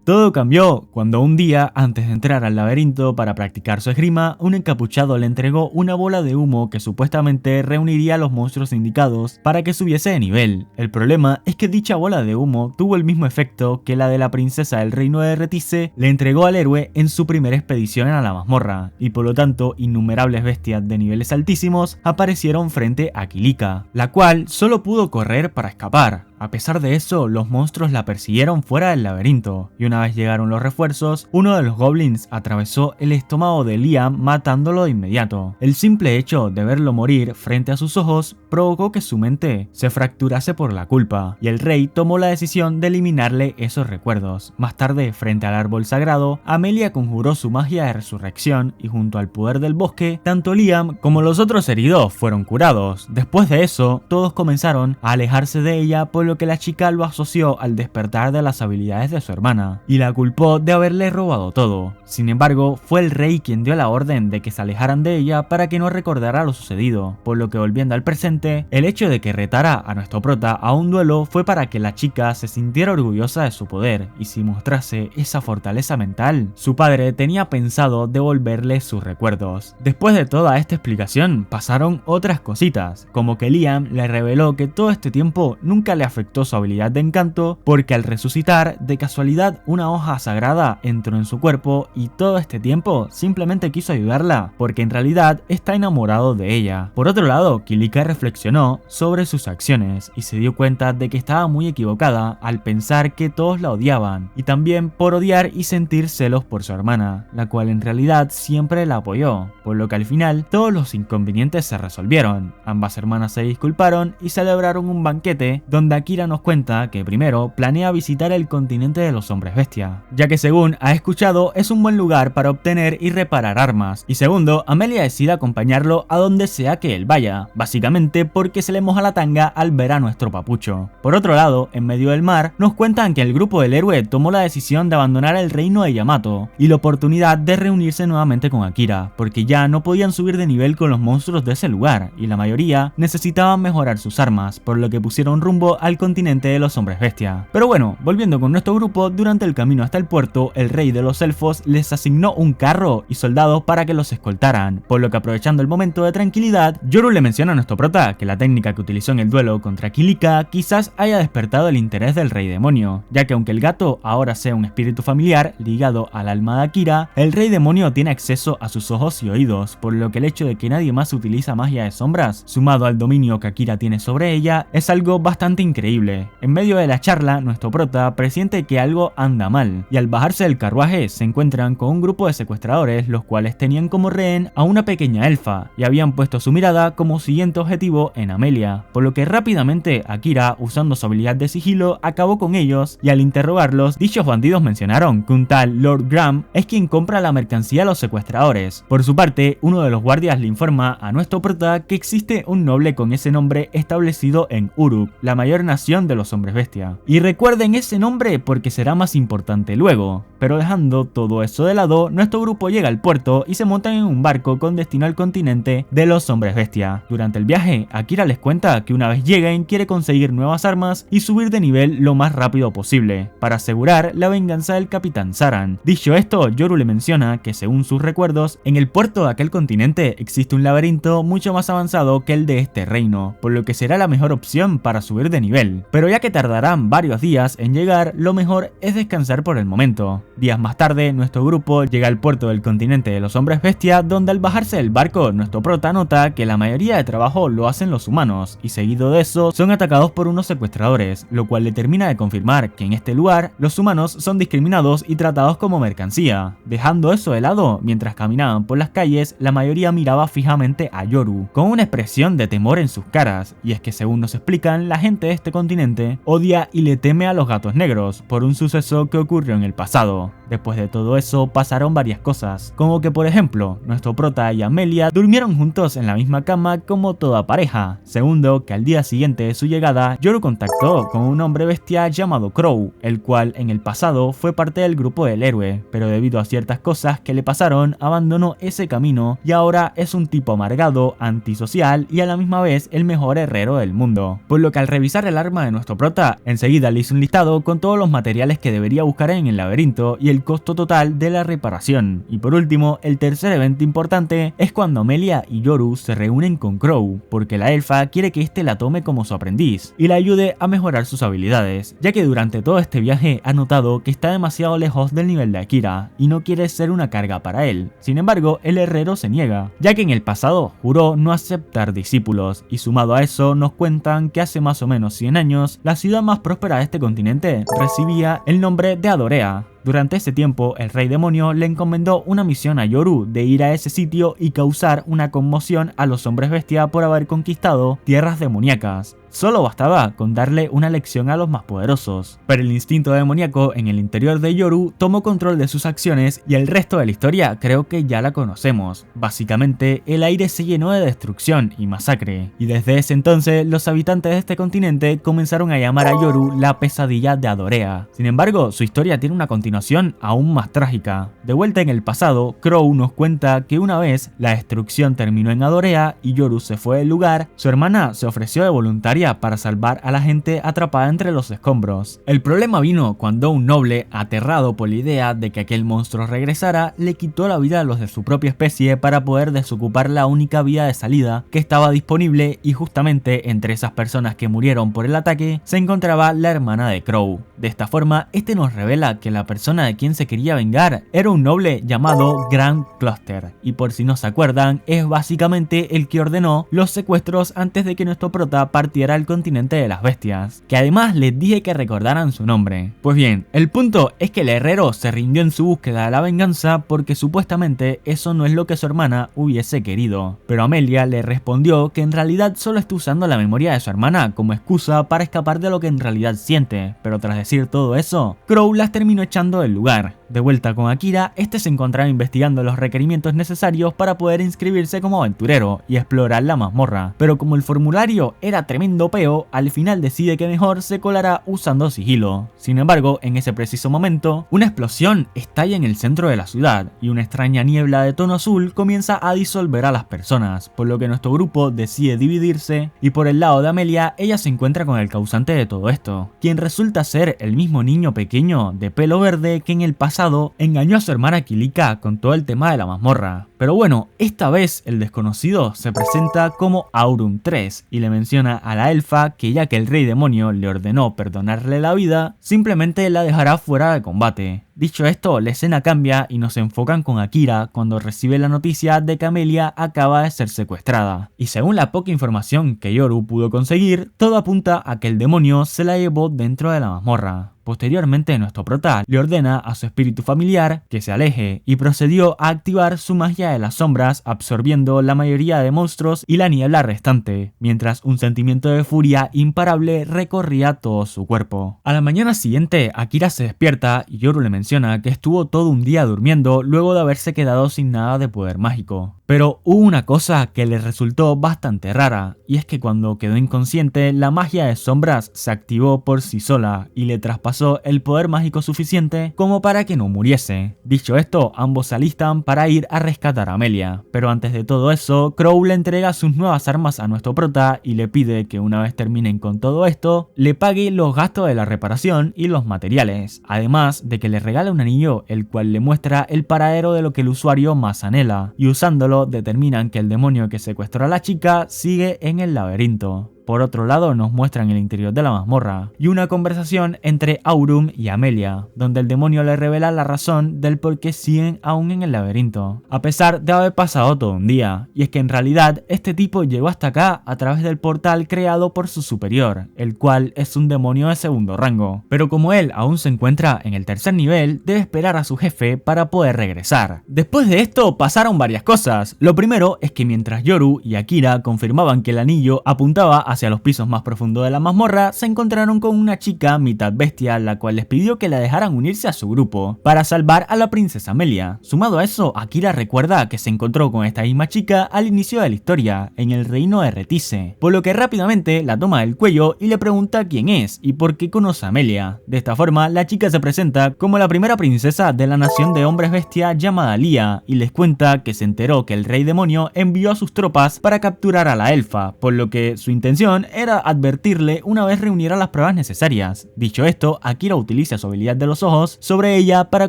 Todo cambió cuando un día, antes de entrar al laberinto para practicar su esgrima, un encapuchado le entregó una bola de humo que supuestamente reuniría a los monstruos indicados para que subiese de nivel. El problema es que dicha bola de humo tuvo el mismo efecto que la de la princesa del reino de Retice le entregó al héroe en su primera expedición a la mazmorra, y por lo tanto innumerables bestias de niveles altísimos aparecieron frente a Kilika, la cual solo pudo correr para escapar. A pesar de eso, los monstruos la persiguieron fuera del laberinto, y una vez llegaron los refuerzos, uno de los goblins atravesó el estómago de Liam matándolo de inmediato. El simple hecho de verlo morir frente a sus ojos provocó que su mente se fracturase por la culpa, y el rey tomó la decisión de eliminarle esos recuerdos. Más tarde, frente al árbol sagrado, Amelia conjuró su magia de resurrección, y junto al poder del bosque, tanto Liam como los otros heridos fueron curados. Después de eso, todos comenzaron a alejarse de ella, por lo que la chica lo asoció al despertar de las habilidades de su hermana, y la culpó de haberle robado todo. Sin embargo, fue el rey quien dio la orden de que se alejaran de ella para que no recordara lo sucedido, por lo que volviendo al presente, el hecho de que retara a nuestro prota a un duelo fue para que la chica se sintiera orgullosa de su poder, y si mostrase esa fortaleza mental, su padre tenía pensado devolverle sus recuerdos. Después de toda esta explicación, pasaron otras cositas, como que Liam le reveló que todo este tiempo nunca le afectó su habilidad de encanto, porque al resucitar, de casualidad una hoja sagrada entró en su cuerpo y todo este tiempo simplemente quiso ayudarla, porque en realidad está enamorado de ella. Por otro lado, Kilika reflexionó sobre sus acciones y se dio cuenta de que estaba muy equivocada al pensar que todos la odiaban, y también por odiar y sentir celos por su hermana, la cual en realidad siempre la apoyó, por lo que al final todos los inconvenientes se resolvieron. Ambas hermanas se disculparon y celebraron un banquete donde Akira nos cuenta que primero planea visitar el continente de los hombres bestia, ya que según ha escuchado es un buen lugar para obtener y reparar armas, y segundo, Amelia decide acompañarlo a donde sea que él vaya, básicamente porque se le moja la tanga al ver a nuestro papucho. Por otro lado, en medio del mar, nos cuentan que el grupo del héroe tomó la decisión de abandonar el reino de Yamato y la oportunidad de reunirse nuevamente con Akira, porque ya no podían subir de nivel con los monstruos de ese lugar, y la mayoría necesitaban mejorar sus armas, por lo que pusieron rumbo al continente de los hombres bestia. Pero bueno, volviendo con nuestro grupo, durante el camino hasta el puerto, el rey de los elfos les asignó un carro y soldados para que los escoltaran, por lo que aprovechando el momento de tranquilidad, Yoru le menciona a nuestro prota que la técnica que utilizó en el duelo contra Kilika quizás haya despertado el interés del rey demonio, ya que aunque el gato ahora sea un espíritu familiar ligado al alma de Akira, el rey demonio tiene acceso a sus ojos y oídos, por lo que el hecho de que nadie más utiliza magia de sombras, sumado al dominio que Akira tiene sobre ella, es algo bastante increíble. En medio de la charla, nuestro prota presiente que algo anda mal, y al bajarse del carruaje se encuentran con un grupo de secuestradores, los cuales tenían como rehén a una pequeña elfa, y habían puesto su mirada como siguiente objetivo en Amelia, por lo que rápidamente Akira, usando su habilidad de sigilo, acabó con ellos, y al interrogarlos, dichos bandidos mencionaron que un tal Lord Graham es quien compra la mercancía a los secuestradores. Por su parte, uno de los guardias le informa a nuestro prota que existe un noble con ese nombre establecido en Uruk, la mayor nación de los hombres bestia. Y recuerden ese nombre porque será más importante luego. Pero dejando todo eso de lado, nuestro grupo llega al puerto y se montan en un barco con destino al continente de los hombres bestia. Durante el viaje, Akira les cuenta que una vez lleguen quiere conseguir nuevas armas y subir de nivel lo más rápido posible, para asegurar la venganza del Capitán Zaran. Dicho esto, Yoru le menciona que según sus recuerdos, en el puerto de aquel continente existe un laberinto mucho más avanzado que el de este reino, por lo que será la mejor opción para subir de nivel. Pero ya que tardarán varios días en llegar, lo mejor es descansar por el momento. Días más tarde, nuestro grupo llega al puerto del continente de los hombres bestia, donde al bajarse del barco, nuestro prota nota que la mayoría de trabajo lo hacen los humanos, y seguido de eso son atacados por unos secuestradores, lo cual le termina de confirmar que en este lugar los humanos son discriminados y tratados como mercancía. Dejando eso de lado, mientras caminaban por las calles, la mayoría miraba fijamente a Yoru, con una expresión de temor en sus caras, y es que según nos explican, la gente de este continente odia y le teme a los gatos negros, por un suceso que ocurrió en el pasado. Después de todo eso pasaron varias cosas, como que por ejemplo, nuestro prota y Amelia durmieron juntos en la misma cama como toda pareja. Segundo, que al día siguiente de su llegada, Yoru contactó con un hombre bestia llamado Crow, el cual en el pasado fue parte del grupo del héroe, pero debido a ciertas cosas que le pasaron, abandonó ese camino y ahora es un tipo amargado, antisocial y a la misma vez el mejor herrero del mundo. Por lo que al revisar el arma de nuestro prota, enseguida le hizo un listado con todos los materiales que debería buscar en el laberinto y el costo total de la reparación. Y por último, el tercer evento importante es cuando Amelia y Yoru se reúnen con Crow, porque la elfa quiere que este la tome como su aprendiz y la ayude a mejorar sus habilidades, ya que durante todo este viaje ha notado que está demasiado lejos del nivel de Akira y no quiere ser una carga para él. Sin embargo, el herrero se niega, ya que en el pasado juró no aceptar discípulos, y sumado a eso nos cuentan que hace más o menos 100 años la ciudad más próspera de este continente recibía el nombre de Adorea. Durante ese tiempo, el rey demonio le encomendó una misión a Yoru de ir a ese sitio y causar una conmoción a los hombres bestia por haber conquistado tierras demoníacas. Solo bastaba con darle una lección a los más poderosos, pero el instinto demoníaco en el interior de Yoru tomó control de sus acciones y el resto de la historia creo que ya la conocemos. Básicamente, el aire se llenó de destrucción y masacre, y desde ese entonces los habitantes de este continente comenzaron a llamar a Yoru la pesadilla de Adorea. Sin embargo, su historia tiene una continuación aún más trágica. De vuelta en el pasado, Crow nos cuenta que una vez la destrucción terminó en Adorea y Yoru se fue del lugar, su hermana se ofreció de voluntaria para salvar a la gente atrapada entre los escombros. El problema vino cuando un noble, aterrado por la idea de que aquel monstruo regresara, le quitó la vida a los de su propia especie para poder desocupar la única vía de salida que estaba disponible, y justamente entre esas personas que murieron por el ataque se encontraba la hermana de Crow. De esta forma, este nos revela que la persona de quien se quería vengar era un noble llamado Grand Cluster, y por si no se acuerdan, es básicamente el que ordenó los secuestros antes de que nuestro prota partiera al continente de las bestias, que además les dije que recordaran su nombre. Pues bien, el punto es que el herrero se rindió en su búsqueda de la venganza porque supuestamente eso no es lo que su hermana hubiese querido, pero Amelia le respondió que en realidad solo está usando la memoria de su hermana como excusa para escapar de lo que en realidad siente, pero tras decir todo eso, Crow las terminó echando del lugar. De vuelta con Akira, este se encontraba investigando los requerimientos necesarios para poder inscribirse como aventurero y explorar la mazmorra, pero como el formulario era tremendo peo, al final decide que mejor se colará usando sigilo. Sin embargo, en ese preciso momento, una explosión estalla en el centro de la ciudad y una extraña niebla de tono azul comienza a disolver a las personas, por lo que nuestro grupo decide dividirse, y por el lado de Amelia, ella se encuentra con el causante de todo esto, quien resulta ser el mismo niño pequeño de pelo verde que en el pasado engañó a su hermana Kilika con todo el tema de la mazmorra. Pero bueno, esta vez el desconocido se presenta como Aurum III y le menciona a la elfa que ya que el rey demonio le ordenó perdonarle la vida, simplemente la dejará fuera de combate. Dicho esto, la escena cambia y nos enfocan con Akira cuando recibe la noticia de que Amelia acaba de ser secuestrada. Y según la poca información que Yoru pudo conseguir, todo apunta a que el demonio se la llevó dentro de la mazmorra. Posteriormente, nuestro prota le ordena a su espíritu familiar que se aleje y procedió a activar su magia de las sombras, absorbiendo la mayoría de monstruos y la niebla restante, mientras un sentimiento de furia imparable recorría todo su cuerpo. A la mañana siguiente, Akira se despierta y Yoru le menciona que estuvo todo un día durmiendo luego de haberse quedado sin nada de poder mágico. Pero hubo una cosa que le resultó bastante rara, y es que cuando quedó inconsciente, la magia de sombras se activó por sí sola y le traspasó el poder mágico suficiente como para que no muriese. Dicho esto, ambos se alistan para ir a rescatar a Amelia, pero antes de todo eso, Crow le entrega sus nuevas armas a nuestro prota y le pide que una vez terminen con todo esto, le pague los gastos de la reparación y los materiales, además de que le regala un anillo el cual le muestra el paradero de lo que el usuario más anhela, y usándolo determinan que el demonio que secuestró a la chica sigue en el laberinto. Por otro lado, nos muestran el interior de la mazmorra y una conversación entre Aurum y Amelia, donde el demonio le revela la razón del por qué siguen aún en el laberinto, a pesar de haber pasado todo un día. Y es que en realidad este tipo llegó hasta acá a través del portal creado por su superior, el cual es un demonio de segundo rango. Pero como él aún se encuentra en el tercer nivel, debe esperar a su jefe para poder regresar. Después de esto pasaron varias cosas. Lo primero es que mientras Yoru y Akira confirmaban que el anillo apuntaba hacia los pisos más profundos de la mazmorra, se encontraron con una chica mitad bestia, la cual les pidió que la dejaran unirse a su grupo para salvar a la princesa Amelia. Sumado a eso, Akira recuerda que se encontró con esta misma chica al inicio de la historia, en el reino de Retice, por lo que rápidamente la toma del cuello y le pregunta quién es y por qué conoce a Amelia. De esta forma, la chica se presenta como la primera princesa de la nación de hombres bestia llamada Lía y les cuenta que se enteró que el rey demonio envió a sus tropas para capturar a la elfa, por lo que su intención era advertirle una vez reuniera las pruebas necesarias. Dicho esto, Akira utiliza su habilidad de los ojos sobre ella para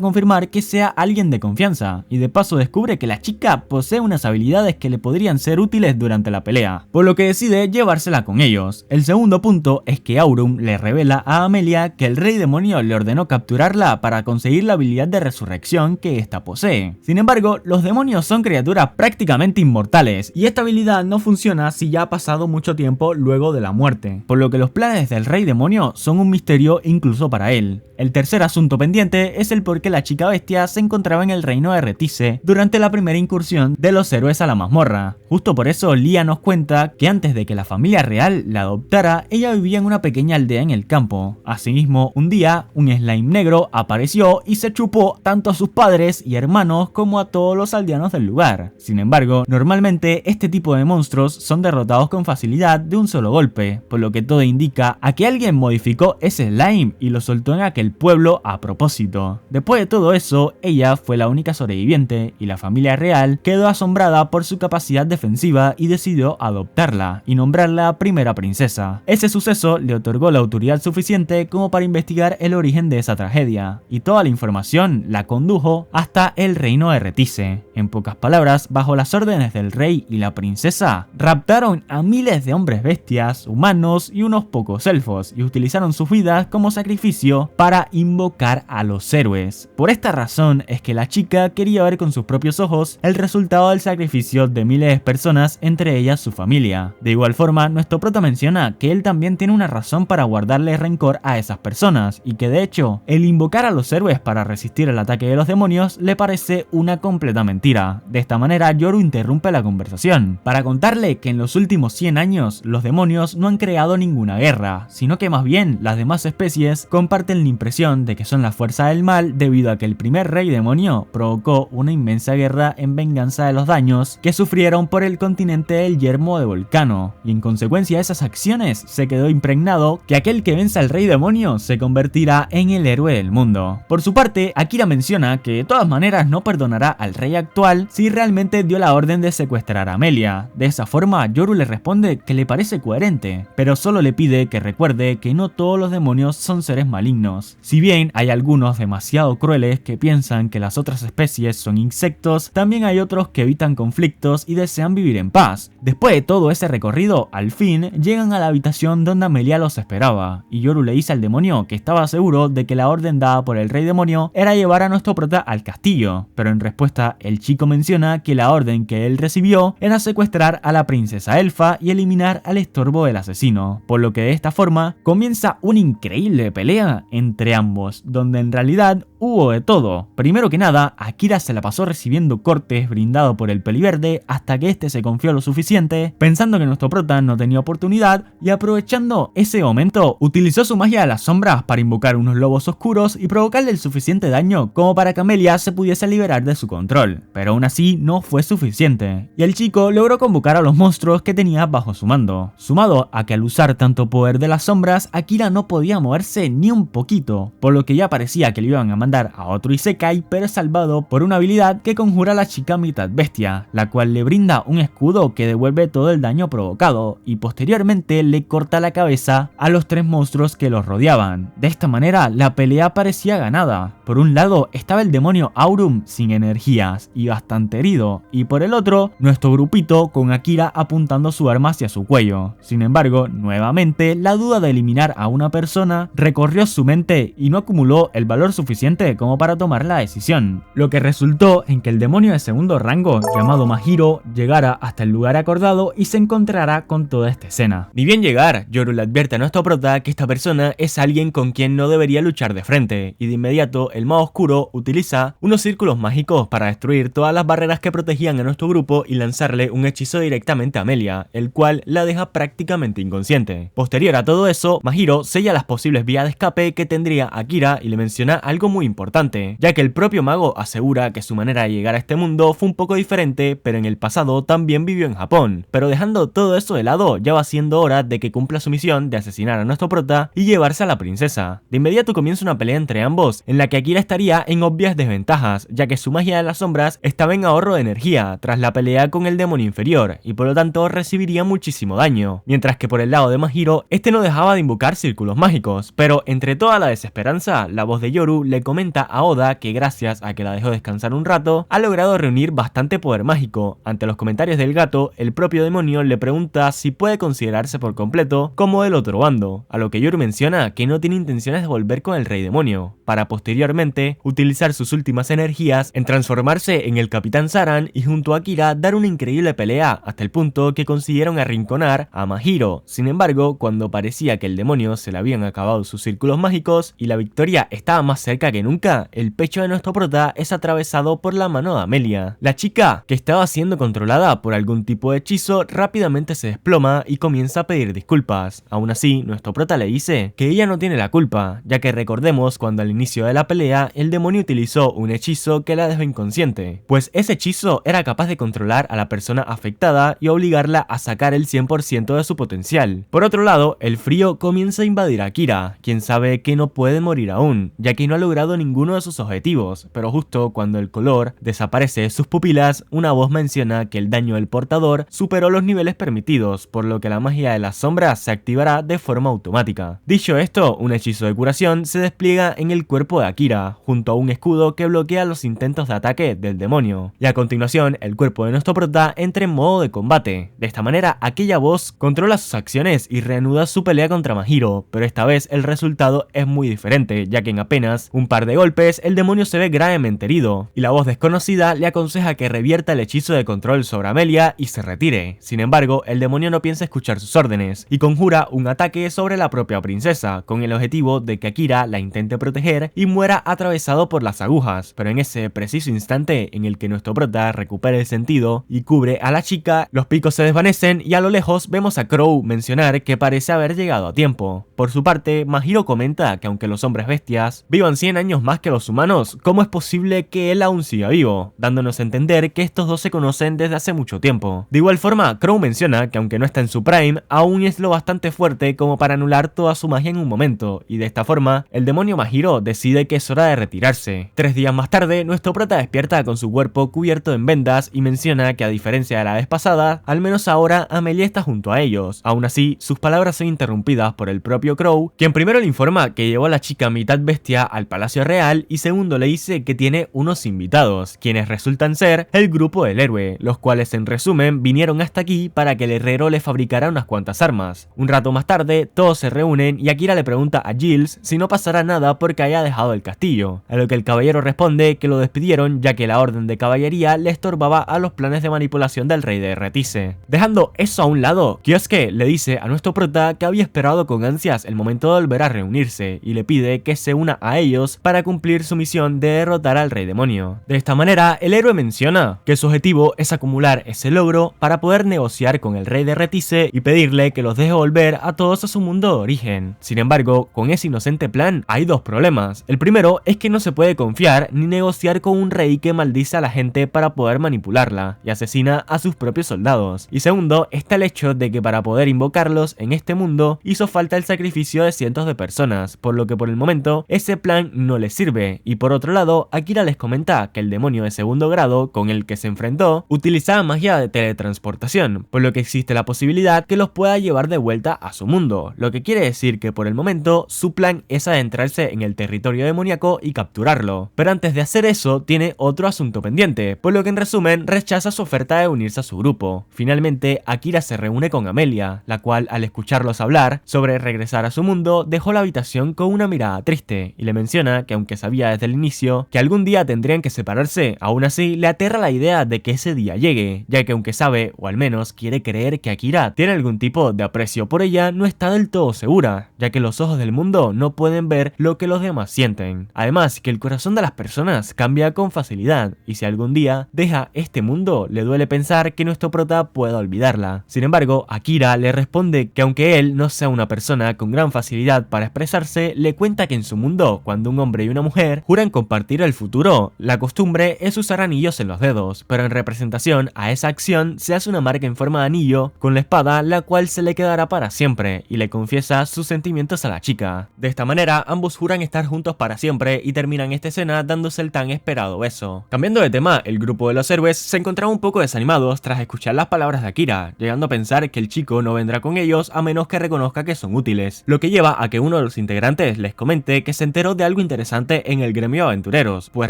confirmar que sea alguien de confianza, y de paso descubre que la chica posee unas habilidades que le podrían ser útiles durante la pelea, por lo que decide llevársela con ellos. El segundo punto es que Aurum le revela a Amelia que el rey demonio le ordenó capturarla para conseguir la habilidad de resurrección que ésta posee. Sin embargo, los demonios son criaturas prácticamente inmortales, y esta habilidad no funciona si ya ha pasado mucho tiempo luego de la muerte, por lo que los planes del rey demonio son un misterio incluso para él. El tercer asunto pendiente es el por qué la chica bestia se encontraba en el reino de Retice durante la primera incursión de los héroes a la mazmorra. Justo por eso Lía nos cuenta que antes de que la familia real la adoptara, ella vivía en una pequeña aldea en el campo. Asimismo, un día, un slime negro apareció y se chupó tanto a sus padres y hermanos como a todos los aldeanos del lugar. Sin embargo, normalmente este tipo de monstruos son derrotados con facilidad de un solo golpe, por lo que todo indica a que alguien modificó ese slime y lo soltó en aquel pueblo a propósito. Después de todo eso, ella fue la única sobreviviente y la familia real quedó asombrada por su capacidad defensiva y decidió adoptarla y nombrarla primera princesa. Ese suceso le otorgó la autoridad suficiente como para investigar el origen de esa tragedia, y toda la información la condujo hasta el reino de Retice. En pocas palabras, bajo las órdenes del rey y la princesa, raptaron a miles de hombres bestias, humanos y unos pocos elfos, y utilizaron sus vidas como sacrificio para invocar a los héroes. Por esta razón es que la chica quería ver con sus propios ojos el resultado del sacrificio de miles de personas, entre ellas su familia. De igual forma, nuestro prota menciona que él también tiene una razón para guardarle rencor a esas personas, y que de hecho, el invocar a los héroes para resistir el ataque de los demonios le parece una completa mentira. De esta manera, Yoru interrumpe la conversación para contarle que en los últimos 100 años los demonios no han creado ninguna guerra, sino que más bien las demás especies comparten la impresión de que son la fuerza del mal debido a que el primer rey demonio provocó una inmensa guerra en venganza de los daños que sufrieron por el continente del yermo de Volcano, y en consecuencia de esas acciones se quedó impregnado que aquel que venza al rey demonio se convertirá en el héroe del mundo. Por su parte, Akira menciona que de todas maneras no perdonará al rey actual si realmente dio la orden de secuestrar a Amelia. De esa forma, Yoru le responde que le parece coherente, pero solo le pide que recuerde que no todos los demonios son seres malignos. Si bien hay algunos demasiado crueles que piensan que las otras especies son insectos, también hay otros que evitan conflictos y desean vivir en paz. Después de todo ese recorrido, al fin llegan a la habitación donde Amelia los esperaba, y Yoru le dice al demonio que estaba seguro de que la orden dada por el rey demonio era llevar a nuestro prota al castillo, pero en respuesta el chico menciona que la orden que él recibió era secuestrar a la princesa elfa y eliminar al estorbo del asesino, por lo que de esta forma comienza una increíble pelea entre ambos, donde en realidad hubo de todo. Primero que nada, Akira se la pasó recibiendo cortes brindado por el peliverde hasta que este se confió lo suficiente, pensando que nuestro prota no tenía oportunidad, y aprovechando ese momento, utilizó su magia de las sombras para invocar unos lobos oscuros y provocarle el suficiente daño como para que Amelia se pudiese liberar de su control, pero aún así no fue suficiente, y el chico logró convocar a los monstruos que tenía bajo su mando, sumado a que al usar tanto poder de las sombras, Akira no podía moverse ni un poquito, por lo que ya parecía que le iban a mandar a otro Isekai, pero es salvado por una habilidad que conjura a la chica mitad bestia, la cual le brinda un escudo que devuelve todo el daño provocado, y posteriormente le corta la cabeza a los 3 monstruos que los rodeaban. De esta manera, la pelea parecía ganada. Por un lado estaba el demonio Aurum sin energías y bastante herido, y por el otro, nuestro grupito con Akira apuntando su arma hacia su cuello. Sin embargo, nuevamente, la duda de eliminar a una persona recorrió su mente y no acumuló el valor suficiente como para tomar la decisión, lo que resultó en que el demonio de segundo rango, llamado Mahiro, llegara hasta el lugar acordado y se encontrará con toda esta escena. Ni bien llegar, Yoru le advierte a nuestro prota que esta persona es alguien con quien no debería luchar de frente, y de inmediato el mago oscuro utiliza unos círculos mágicos para destruir todas las barreras que protegían a nuestro grupo y lanzarle un hechizo directamente a Amelia, el cual la deja prácticamente inconsciente. Posterior a todo eso, Mahiro sella las posibles vías de escape que tendría Akira y le menciona algo muy importante, ya que el propio mago asegura que su manera de llegar a este mundo fue un poco diferente, pero en el pasado también vivió en Japón. Pero dejando todo eso de lado, ya va siendo hora de que cumpla su misión de asesinar a nuestro prota y llevarse a la princesa. De inmediato comienza una pelea entre ambos, en la que Akira estaría en obvias desventajas, ya que su magia de las sombras estaba en ahorro de energía tras la pelea con el demonio inferior, y por lo tanto recibiría muchísimo daño, mientras que por el lado de Mahiro, este no dejaba de invocar círculos mágicos, pero entre toda la desesperanza, la voz de Yoru le comenta a Oda que gracias a que la dejó descansar un rato, ha logrado reunir bastante poder mágico. Ante los comentarios del gato, el propio demonio le pregunta si puede considerarse por completo como del otro bando, a lo que Yoru menciona que no tiene intenciones de volver con el rey demonio, para posteriormente utilizar sus últimas energías en transformarse en el Capitán Saran y junto a Akira dar una increíble pelea hasta el punto que consiguieron arrinconar a Mahiro. Sin embargo, cuando parecía que el demonio se le habían acabado sus círculos mágicos y la victoria estaba más cerca que nunca, el pecho de nuestro prota es atravesado por la mano de Amelia. La chica, que estaba siendo controlada por algún tipo de hechizo, rápidamente se desploma y comienza a pedir disculpas. Aún así, nuestro prota le dice que ella no tiene la culpa, ya que recordemos cuando al inicio de la pelea el demonio utilizó un hechizo que la dejó inconsciente, pues ese hechizo era capaz de controlar a la persona afectada y obligarla a sacar el 100% de su potencial. Por otro lado, el frío comienza a invadir a Akira, quien sabe que no puede morir aún, ya que no ha logrado ninguno de sus objetivos, pero justo cuando el color desaparece de sus pupilas, una voz menciona que el daño del portador superó los niveles permitidos, por lo que la magia de las sombras se activará de forma automática. Dicho esto, un hechizo de curación se despliega en el cuerpo de Akira, junto a un escudo que bloquea los intentos de ataque del demonio, y a continuación el cuerpo de nuestro prota entra en modo de combate. De esta manera, aquella voz controla sus acciones y reanuda su pelea contra Mahiro, pero esta vez el resultado es muy diferente, ya que en apenas un par de golpes el demonio se ve gravemente herido, y la voz desconocida le aconseja que revierta el hechizo de control sobre Amelia y se retire. Sin embargo, el demonio no piensa escuchar sus órdenes, y conjura un ataque sobre la propia princesa, con el objetivo de que Akira la intente proteger y muera atravesado por las agujas, pero en ese preciso instante en el que nuestro prota recupera el sentido y cubre a la chica, los picos se desvanecen y a lo lejos vemos a Crow mencionar que parece haber llegado a tiempo. Por su parte, Mahiro comenta que aunque los hombres bestias vivan 100 años más que los humanos, ¿cómo es posible que él aún siga vivo? Dándonos a entender que estos dos se conocen desde hace mucho tiempo. De igual forma, Crow menciona que aunque no está en su prime, aún es lo bastante fuerte como para anular toda su magia en un momento, y de esta forma, el demonio Mahiro decide que es hora de retirarse. 3 días más tarde, nuestro prota despierta con su cuerpo cubierto en vendas y menciona que a diferencia de la vez pasada, al menos ahora Amelia está junto a ellos. Aún así, sus palabras son interrumpidas por el propio Crow, quien primero le informa que llevó a la chica mitad bestia al Palacio Real y segundo le dice que tiene unos invitados, quienes resultan ser el grupo del héroe, los cuales en resumen vinieron hasta aquí para que el herrero le fabricara unas cuantas armas. Un rato más tarde, todos se reúnen y Akira le pregunta a Giles si no pasará nada porque haya dejado el castillo, a lo que el caballero responde que lo despidieron ya que la orden de caballería le estorbaba a los planes de manipulación del rey de Retice. Dejando eso a un lado, Kyosuke le dice a nuestro prota que había esperado con ansias el momento de volver a reunirse y le pide que se una a ellos para cumplir su misión de derrotar al rey demonio. De esta manera, el héroe menciona que su objetivo es acumular ese logro para poder negociar con el rey de Retice y pedirle que los deje volver a todos a su mundo de origen. Sin embargo, con ese inocente plan hay dos problemas. El primero es que no se puede confiar ni negociar con un rey que maldice a la gente para poder manipularla y asesina a sus propios soldados. Y segundo, está el hecho de que para poder invocarlos en este mundo hizo falta el sacrificio de cientos de personas, por lo que por el momento ese plan no les sirve. Y por otro lado, Akira les comenta que el demonio de segundo grado con el que se enfrentó utilizaba magia de teletransportación, por lo que existe la posibilidad que los pueda llevar de vuelta a su mundo, lo que quiere decir que por el momento su plan es adentrarse en el territorio demoníaco y capturarlo. Pero antes de hacer eso tiene otro asunto pendiente, por lo que en resumen rechaza su oferta de unirse a su grupo. Finalmente Akira se reúne con Amelia, la cual al escucharlos hablar sobre regresar a su mundo dejó la habitación con una mirada triste y le menciona que aunque sabía desde el inicio que algún día tendrían que separarse, aún así le aterra la idea de que ese día llegue, ya que aunque sabe, o al menos quiere creer que Akira tiene algún tipo de aprecio por ella, no está del todo segura, ya que los ojos del mundo no pueden ver lo que los demás sienten. Además que el corazón de las personas cambia con facilidad y si algún día deja este mundo le duele pensar que nuestro prota pueda olvidarla. Sin embargo, Akira le responde que aunque él no sea una persona con gran facilidad para expresarse, le cuenta que en su mundo, cuando un hombre y una mujer juran compartir el futuro, la costumbre es usar anillos en los dedos, pero en representación a esa acción se hace una marca en forma de anillo con la espada, la cual se le quedará para siempre y le confiesa sus sentimientos a la chica. De esta manera, ambos juran estar juntos para siempre y terminan esta escena dándose el tan esperado beso. Cambiando de tema, el grupo de los héroes se encontraba un poco desanimados tras escuchar las palabras de Akira, llegando a pensar que el chico no vendrá con ellos a menos que reconozca que son útiles, lo que lleva a que uno de los integrantes les comente que se enteró de algo interesante en el gremio de aventureros, pues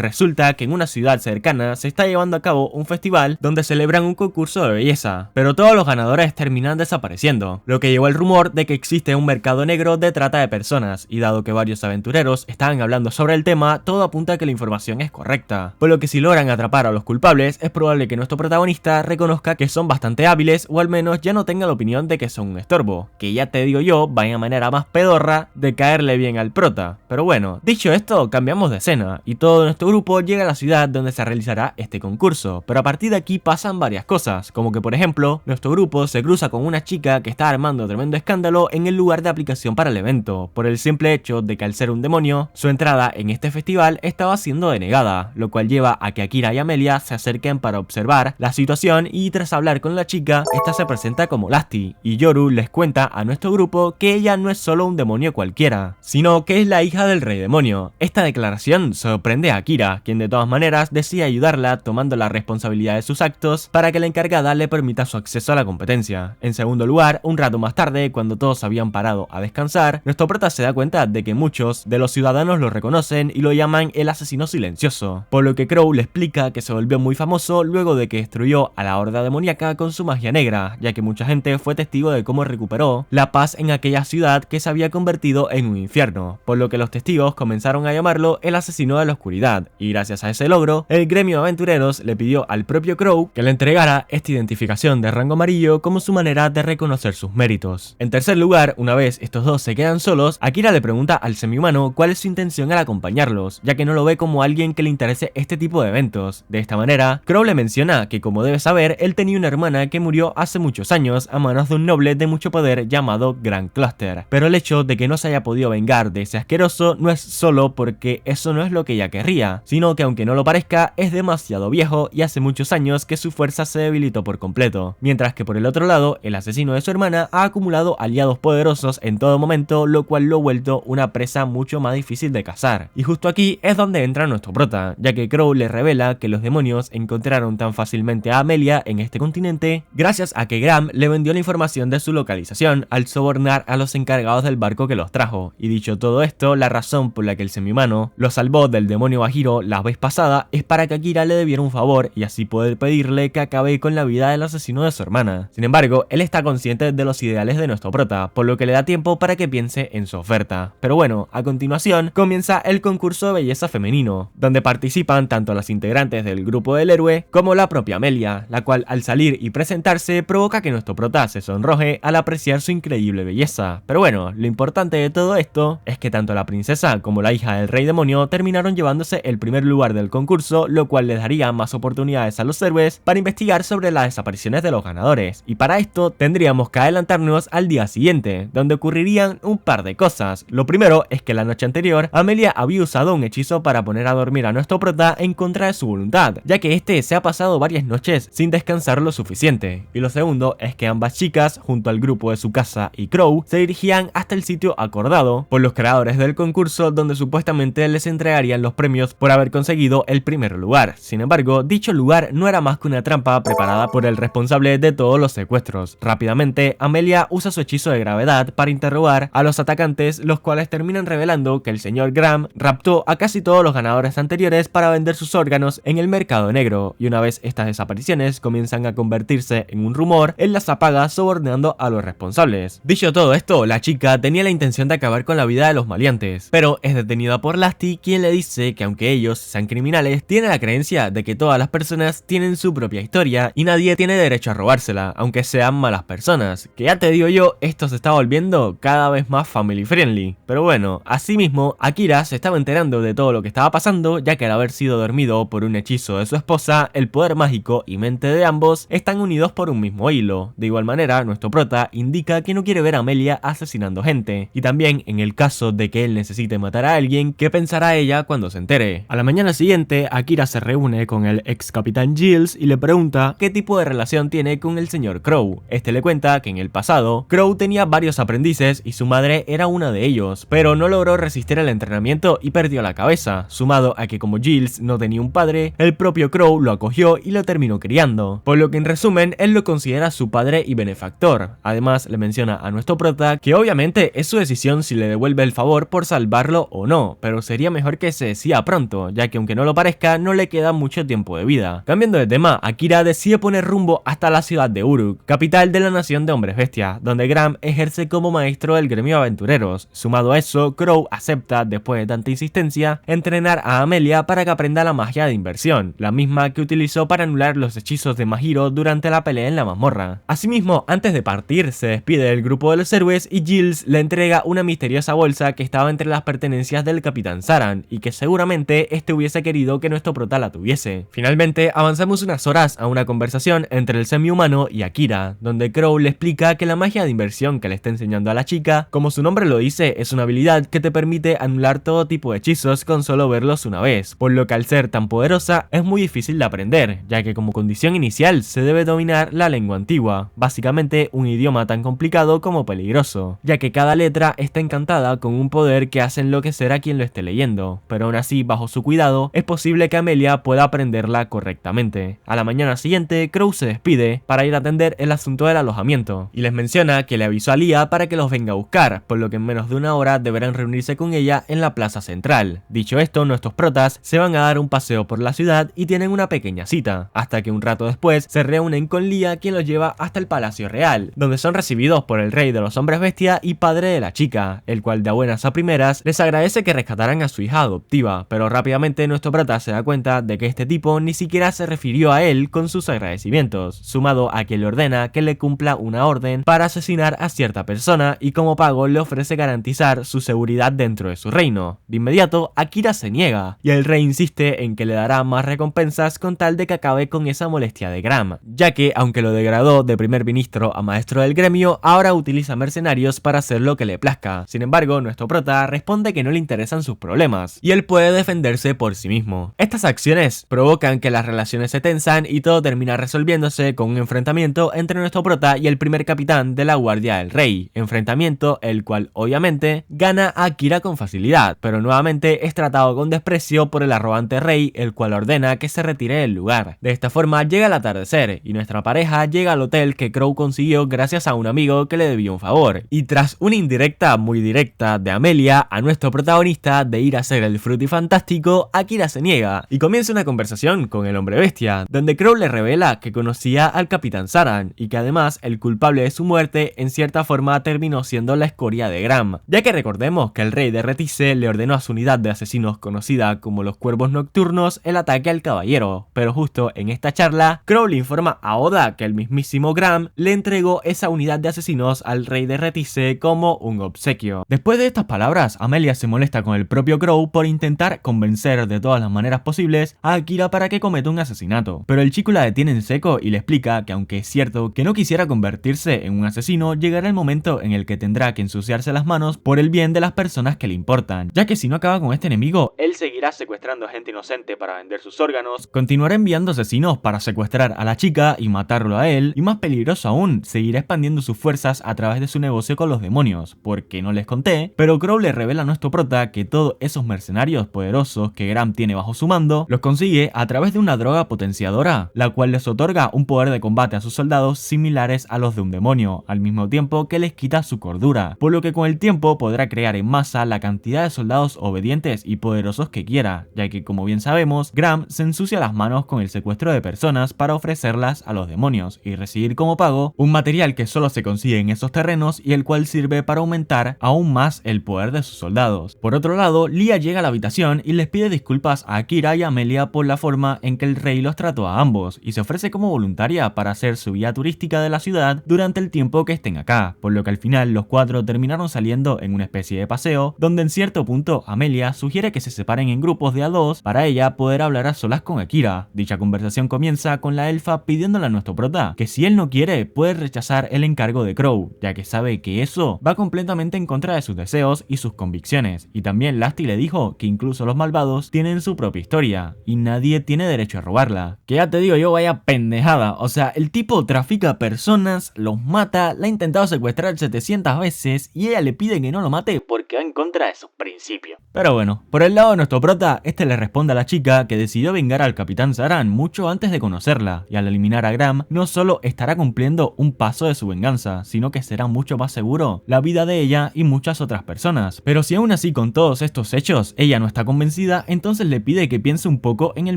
resulta que en una ciudad cercana se está llevando a cabo un festival donde celebran un concurso de belleza, pero todos los ganadores terminan desapareciendo, lo que llevó al rumor de que existe un mercado negro de trata de personas, y dado que varios aventureros estaban hablando sobre el tema, todo apunta a que la información es correcta, por lo que si logran atrapar a los culpables, es probable que nuestro protagonista reconozca que son bastante hábiles o al menos ya no tenga la opinión de que son un estorbo, que ya te digo yo, vaya manera más pedorra de caerle bien al prota. Pero bueno, dicho esto, cambiamos de escena y todo nuestro grupo llega a la ciudad donde se realizará este concurso, pero a partir de aquí pasan varias cosas, como que por ejemplo, nuestro grupo se cruza con una chica que está armando tremendo escándalo en el lugar de aplicación para el evento, por el simple hecho de que al ser un demonio, su entrada en este festival estaba siendo denegada, lo cual lleva a que Akira y Amelia se acerquen para observar la situación y tras hablar con la chica, esta se presenta como Lasti, y Yoru les cuenta a nuestro grupo que ella no es solo un demonio cualquiera, sino que es la hija del rey demonio. Esta declaración sorprende a Akira, quien de todas maneras decide ayudarla tomando la responsabilidad de sus actos para que la encargada le permita su acceso a la competencia. En segundo lugar, un rato más tarde, cuando todos habían parado a descansar, nuestro prota se da cuenta de que muchos de los ciudadanos lo reconocen y lo llaman el asesino silencioso, por lo que Crow le explica que se volvió muy famoso luego de que destruyó a la horda demoníaca con su magia negra, ya que mucha gente fue testigo de cómo recuperó la paz en aquella ciudad que se había convertido en un infierno, por lo que los testigos comenzaron a llamarlo el asesino de la oscuridad, y gracias a ese logro, el gremio de aventureros le pidió al propio Crow que le entregara esta identificación de rango amarillo como su manera de reconocer sus méritos. En tercer lugar, una vez estos dos se quedan solos, Akira le pregunta al semihumano cuál es su intención al acompañarlos, ya que no lo ve como alguien que le interese este tipo de eventos. De esta manera, Crow le menciona que como debe saber, él tenía una hermana que murió hace muchos años a manos de un noble de mucho poder llamado Grand Cluster, pero el hecho de que no se haya podido vengar de ese asqueroso no es solo porque eso no es lo que ella querría, sino que aunque no lo parezca, es demasiado viejo y hace muchos años que su fuerza se debilitó por completo, mientras que por el otro lado, el asesino de su hermana ha acumulado aliados poderosos en todo momento, lo cual lo ha vuelto una presa mucho más difícil de cazar. Y justo aquí es donde entra nuestro prota, ya que Crow le revela que los demonios encontraron tan fácilmente a Amelia en este continente gracias a que Graham le vendió la información de su localización al sobornar a los encargados del barco que los trajo. Y dicho todo esto, la razón por la que el semihumano lo salvó del demonio Bajiro la vez pasada es para que Akira le debiera un favor y así poder pedirle que acabe con la vida del asesino de su hermana. Sin embargo, él está consciente de los ideales de nuestro prota, por lo que le da tiempo para que piense en su oferta. Pero bueno, a continuación comienza el concurso de belleza femenino, donde participan tanto las integrantes del grupo del héroe como la propia Amelia, la cual al salir y presentarse provoca que nuestro nuestro prota se sonroje al apreciar su increíble belleza. Pero bueno, lo importante de todo esto es que tanto la princesa como la hija del rey demonio terminaron llevándose el primer lugar del concurso, lo cual les daría más oportunidades a los héroes para investigar sobre las desapariciones de los ganadores. Y para esto tendríamos que adelantarnos al día siguiente, donde ocurrirían un par de cosas. Lo primero es que la noche anterior, Amelia había usado un hechizo para poner a dormir a nuestro prota en contra de su voluntad, ya que este se ha pasado varias noches sin descansar lo suficiente. Y lo segundo es que ambas chicas, junto al grupo de su casa y Crow, se dirigían hasta el sitio acordado por los creadores del concurso, donde supuestamente les entregarían los premios por haber conseguido el primer lugar. Sin embargo, dicho lugar no era más que una trampa preparada por el responsable de todos los secuestros. Rápidamente, Amelia usa su hechizo de gravedad para interrogar a los atacantes, los cuales terminan revelando que el señor Graham raptó a casi todos los ganadores anteriores para vender sus órganos en el mercado negro, y una vez estas desapariciones comienzan a convertirse en un rumor, él las apaga sobornando a los responsables. Dicho todo esto, la chica tenía la intención de acabar con la vida de los maleantes, pero es detenida por Lasty, quien le dice que aunque ellos sean criminales, tiene la creencia de que todas las personas tienen su propia historia y nadie tiene derecho a robársela, aunque sean malas personas. Que ya te digo yo, esto se está volviendo cada vez más family friendly. Pero bueno, asimismo, Akira se estaba enterando de todo lo que estaba pasando, ya que al haber sido dormido por un hechizo de su esposa, el poder mágico y mente de ambos están unidos por un mismo hilo. De igual manera, nuestro prota indica que no quiere ver a Amelia asesinando gente, y también en el caso de que él necesite matar a alguien, ¿qué pensará ella cuando se entere? A la mañana siguiente, Akira se reúne con el ex capitán Giles y le pregunta qué tipo de relación tiene con el señor Crow. Este le cuenta que en el pasado, Crow tenía varios aprendices y su madre era una de ellos, pero no logró resistir el entrenamiento y perdió la cabeza, sumado a que como Giles no tenía un padre, el propio Crow lo acogió y lo terminó criando, por lo que en resumen, él lo considera su padre y benefactor. Además, le menciona a nuestro prota que obviamente es su decisión si le devuelve el favor por salvarlo o no, pero sería mejor que se decida pronto, ya que aunque no lo parezca, no le queda mucho tiempo de vida. Cambiando de tema, Akira decide poner rumbo hasta la ciudad de Uruk, capital de la nación de hombres bestia, donde Graham ejerce como maestro del gremio de aventureros. Sumado a eso, Crow acepta, después de tanta insistencia, entrenar a Amelia para que aprenda la magia de inversión, la misma que utilizó para anular los hechizos de Mahiro durante la pelea en la mazmorra. Asimismo, antes de partir, se despide del grupo de los héroes y Giles le entrega una misteriosa bolsa que estaba entre las pertenencias del capitán Zaran y que seguramente este hubiese querido que nuestro prota la tuviese. Finalmente, avanzamos unas horas a una conversación entre el semi-humano y Akira, donde Crow le explica que la magia de inversión que le está enseñando a la chica, como su nombre lo dice, es una habilidad que te permite anular todo tipo de hechizos con solo verlos una vez, por lo que al ser tan poderosa es muy difícil de aprender, ya que como condición inicial se debe dominar la lengua antigua, básicamente un idioma tan complicado como peligroso, ya que cada letra está encantada con un poder que hace enloquecer a quien lo esté leyendo, pero aún así bajo su cuidado es posible que Amelia pueda aprenderla correctamente. A la mañana siguiente, Crow se despide para ir a atender el asunto del alojamiento, y les menciona que le avisó a Lia para que los venga a buscar, por lo que en menos de una hora deberán reunirse con ella en la plaza central. Dicho esto, nuestros protas se van a dar un paseo por la ciudad y tienen una pequeña cita, hasta que un rato después se reúnen con Lia, quien los lleva hasta el Palacio Real, donde son recibidos por el rey de los hombres bestia y padre de la chica, el cual de a buenas a primeras les agradece que rescataran a su hija adoptiva, pero rápidamente nuestro prota se da cuenta de que este tipo ni siquiera se refirió a él con sus agradecimientos, sumado a que le ordena que le cumpla una orden para asesinar a cierta persona y como pago le ofrece garantizar su seguridad dentro de su reino. De inmediato, Akira se niega, y el rey insiste en que le dará más recompensas con tal de que acabe con esa molestia de Graham, ya que aunque lo degradó de primer ministro a maestro del gremio, ahora utiliza mercenarios para hacer lo que le plazca. Sin embargo, nuestro prota responde que no le interesan sus problemas, y él puede defenderse por sí mismo. Estas acciones provocan que las relaciones se tensan y todo termina resolviéndose con un enfrentamiento entre nuestro prota y el primer capitán de la guardia del rey, enfrentamiento el cual obviamente gana a Akira con facilidad, pero nuevamente es tratado con desprecio por el arrogante rey, el cual ordena que se retire del lugar. De esta forma llega el atardecer y nuestra pareja llega al hotel que Crow consiguió gracias a un amigo que le debió un favor, y tras una indirecta muy directa de Amelia a nuestro protagonista de ir a hacer el frutifantástico, Akira se niega y comienza una conversación con el hombre bestia, donde Crow le revela que conocía al capitán Zaran y que además el culpable de su muerte en cierta forma terminó siendo la escoria de Graham, ya que recordemos que el rey de Retice le ordenó a su unidad de asesinos conocida como los Cuervos Nocturnos el ataque al caballero, pero justo en esta charla Crow le informa a Oda que el mismísimo Graham le entregó esa unidad de asesinos al rey de Retice como un obsequio. Después de estas palabras, Amelia se molesta con el propio Crow por intentar convencer de todas las maneras posibles a Akira para que cometa un asesinato, pero el chico la detiene en seco y le explica que aunque es cierto que no quisiera convertirse en un asesino, llegará el momento en el que tendrá que ensuciarse las manos por el bien de las personas que le importan, ya que si no acaba con este enemigo, él seguirá secuestrando gente inocente para vender sus órganos, continuará enviando asesinos para secuestrar a la chica y matarlo a él, y más peligroso aún, seguirá expandiendo sus fuerzas a través de su negocio con los demonios, porque no les conté, pero Crow le revela a nuestro prota que todos esos mercenarios poderosos que Graham tiene bajo su mando, los consigue a través de una droga potenciadora, la cual les otorga un poder de combate a sus soldados similares a los de un demonio, al mismo tiempo que les quita su cordura, por lo que con el tiempo podrá crear en masa la cantidad de soldados obedientes y poderosos que quiera, ya que como bien sabemos, Graham se ensucia las manos con el secuestro de personas para ofrecerlas a los demonios y recibir como pago un material que solo se consigue en esos terrenos y el cual sirve para aumentar aún más el poder de sus soldados. Por otro lado, Lia llega a la habitación y les pide disculpas a Akira y Amelia por la forma en que el rey los trató a ambos y se ofrece como voluntaria para hacer su guía turística de la ciudad durante el tiempo que estén acá, por lo que al final los cuatro terminaron saliendo en una especie de paseo donde en cierto punto Amelia sugiere que se separen en grupos de a dos para ella poder hablar a solas con Akira. Dicha conversación comienza con la elfa pidiéndole a nuestro prota que si él no quiere puede rechazar el encargo de Crow, ya que sabe que eso va completamente en contra de sus deseos y sus convicciones, y también Lasty le dijo que incluso los malvados tienen su propia historia y nadie tiene derecho a robarla. Que ya te digo yo, vaya pendejada, o sea, el tipo trafica personas, los mata, la ha intentado secuestrar 700 veces y ella le pide que no lo mate porque va en contra de sus principios. Pero bueno, por el lado de nuestro prota, este le responde a la chica que decidió vengar al Capitán Saran mucho antes de conocerla, y al eliminar a Graham no solo estará cumpliendo un paso de su venganza, sino que será mucho más seguro la vida de ella y muchas otras personas. Pero si aún así con todos estos hechos ella no está convencida, entonces le pide que piense un poco en el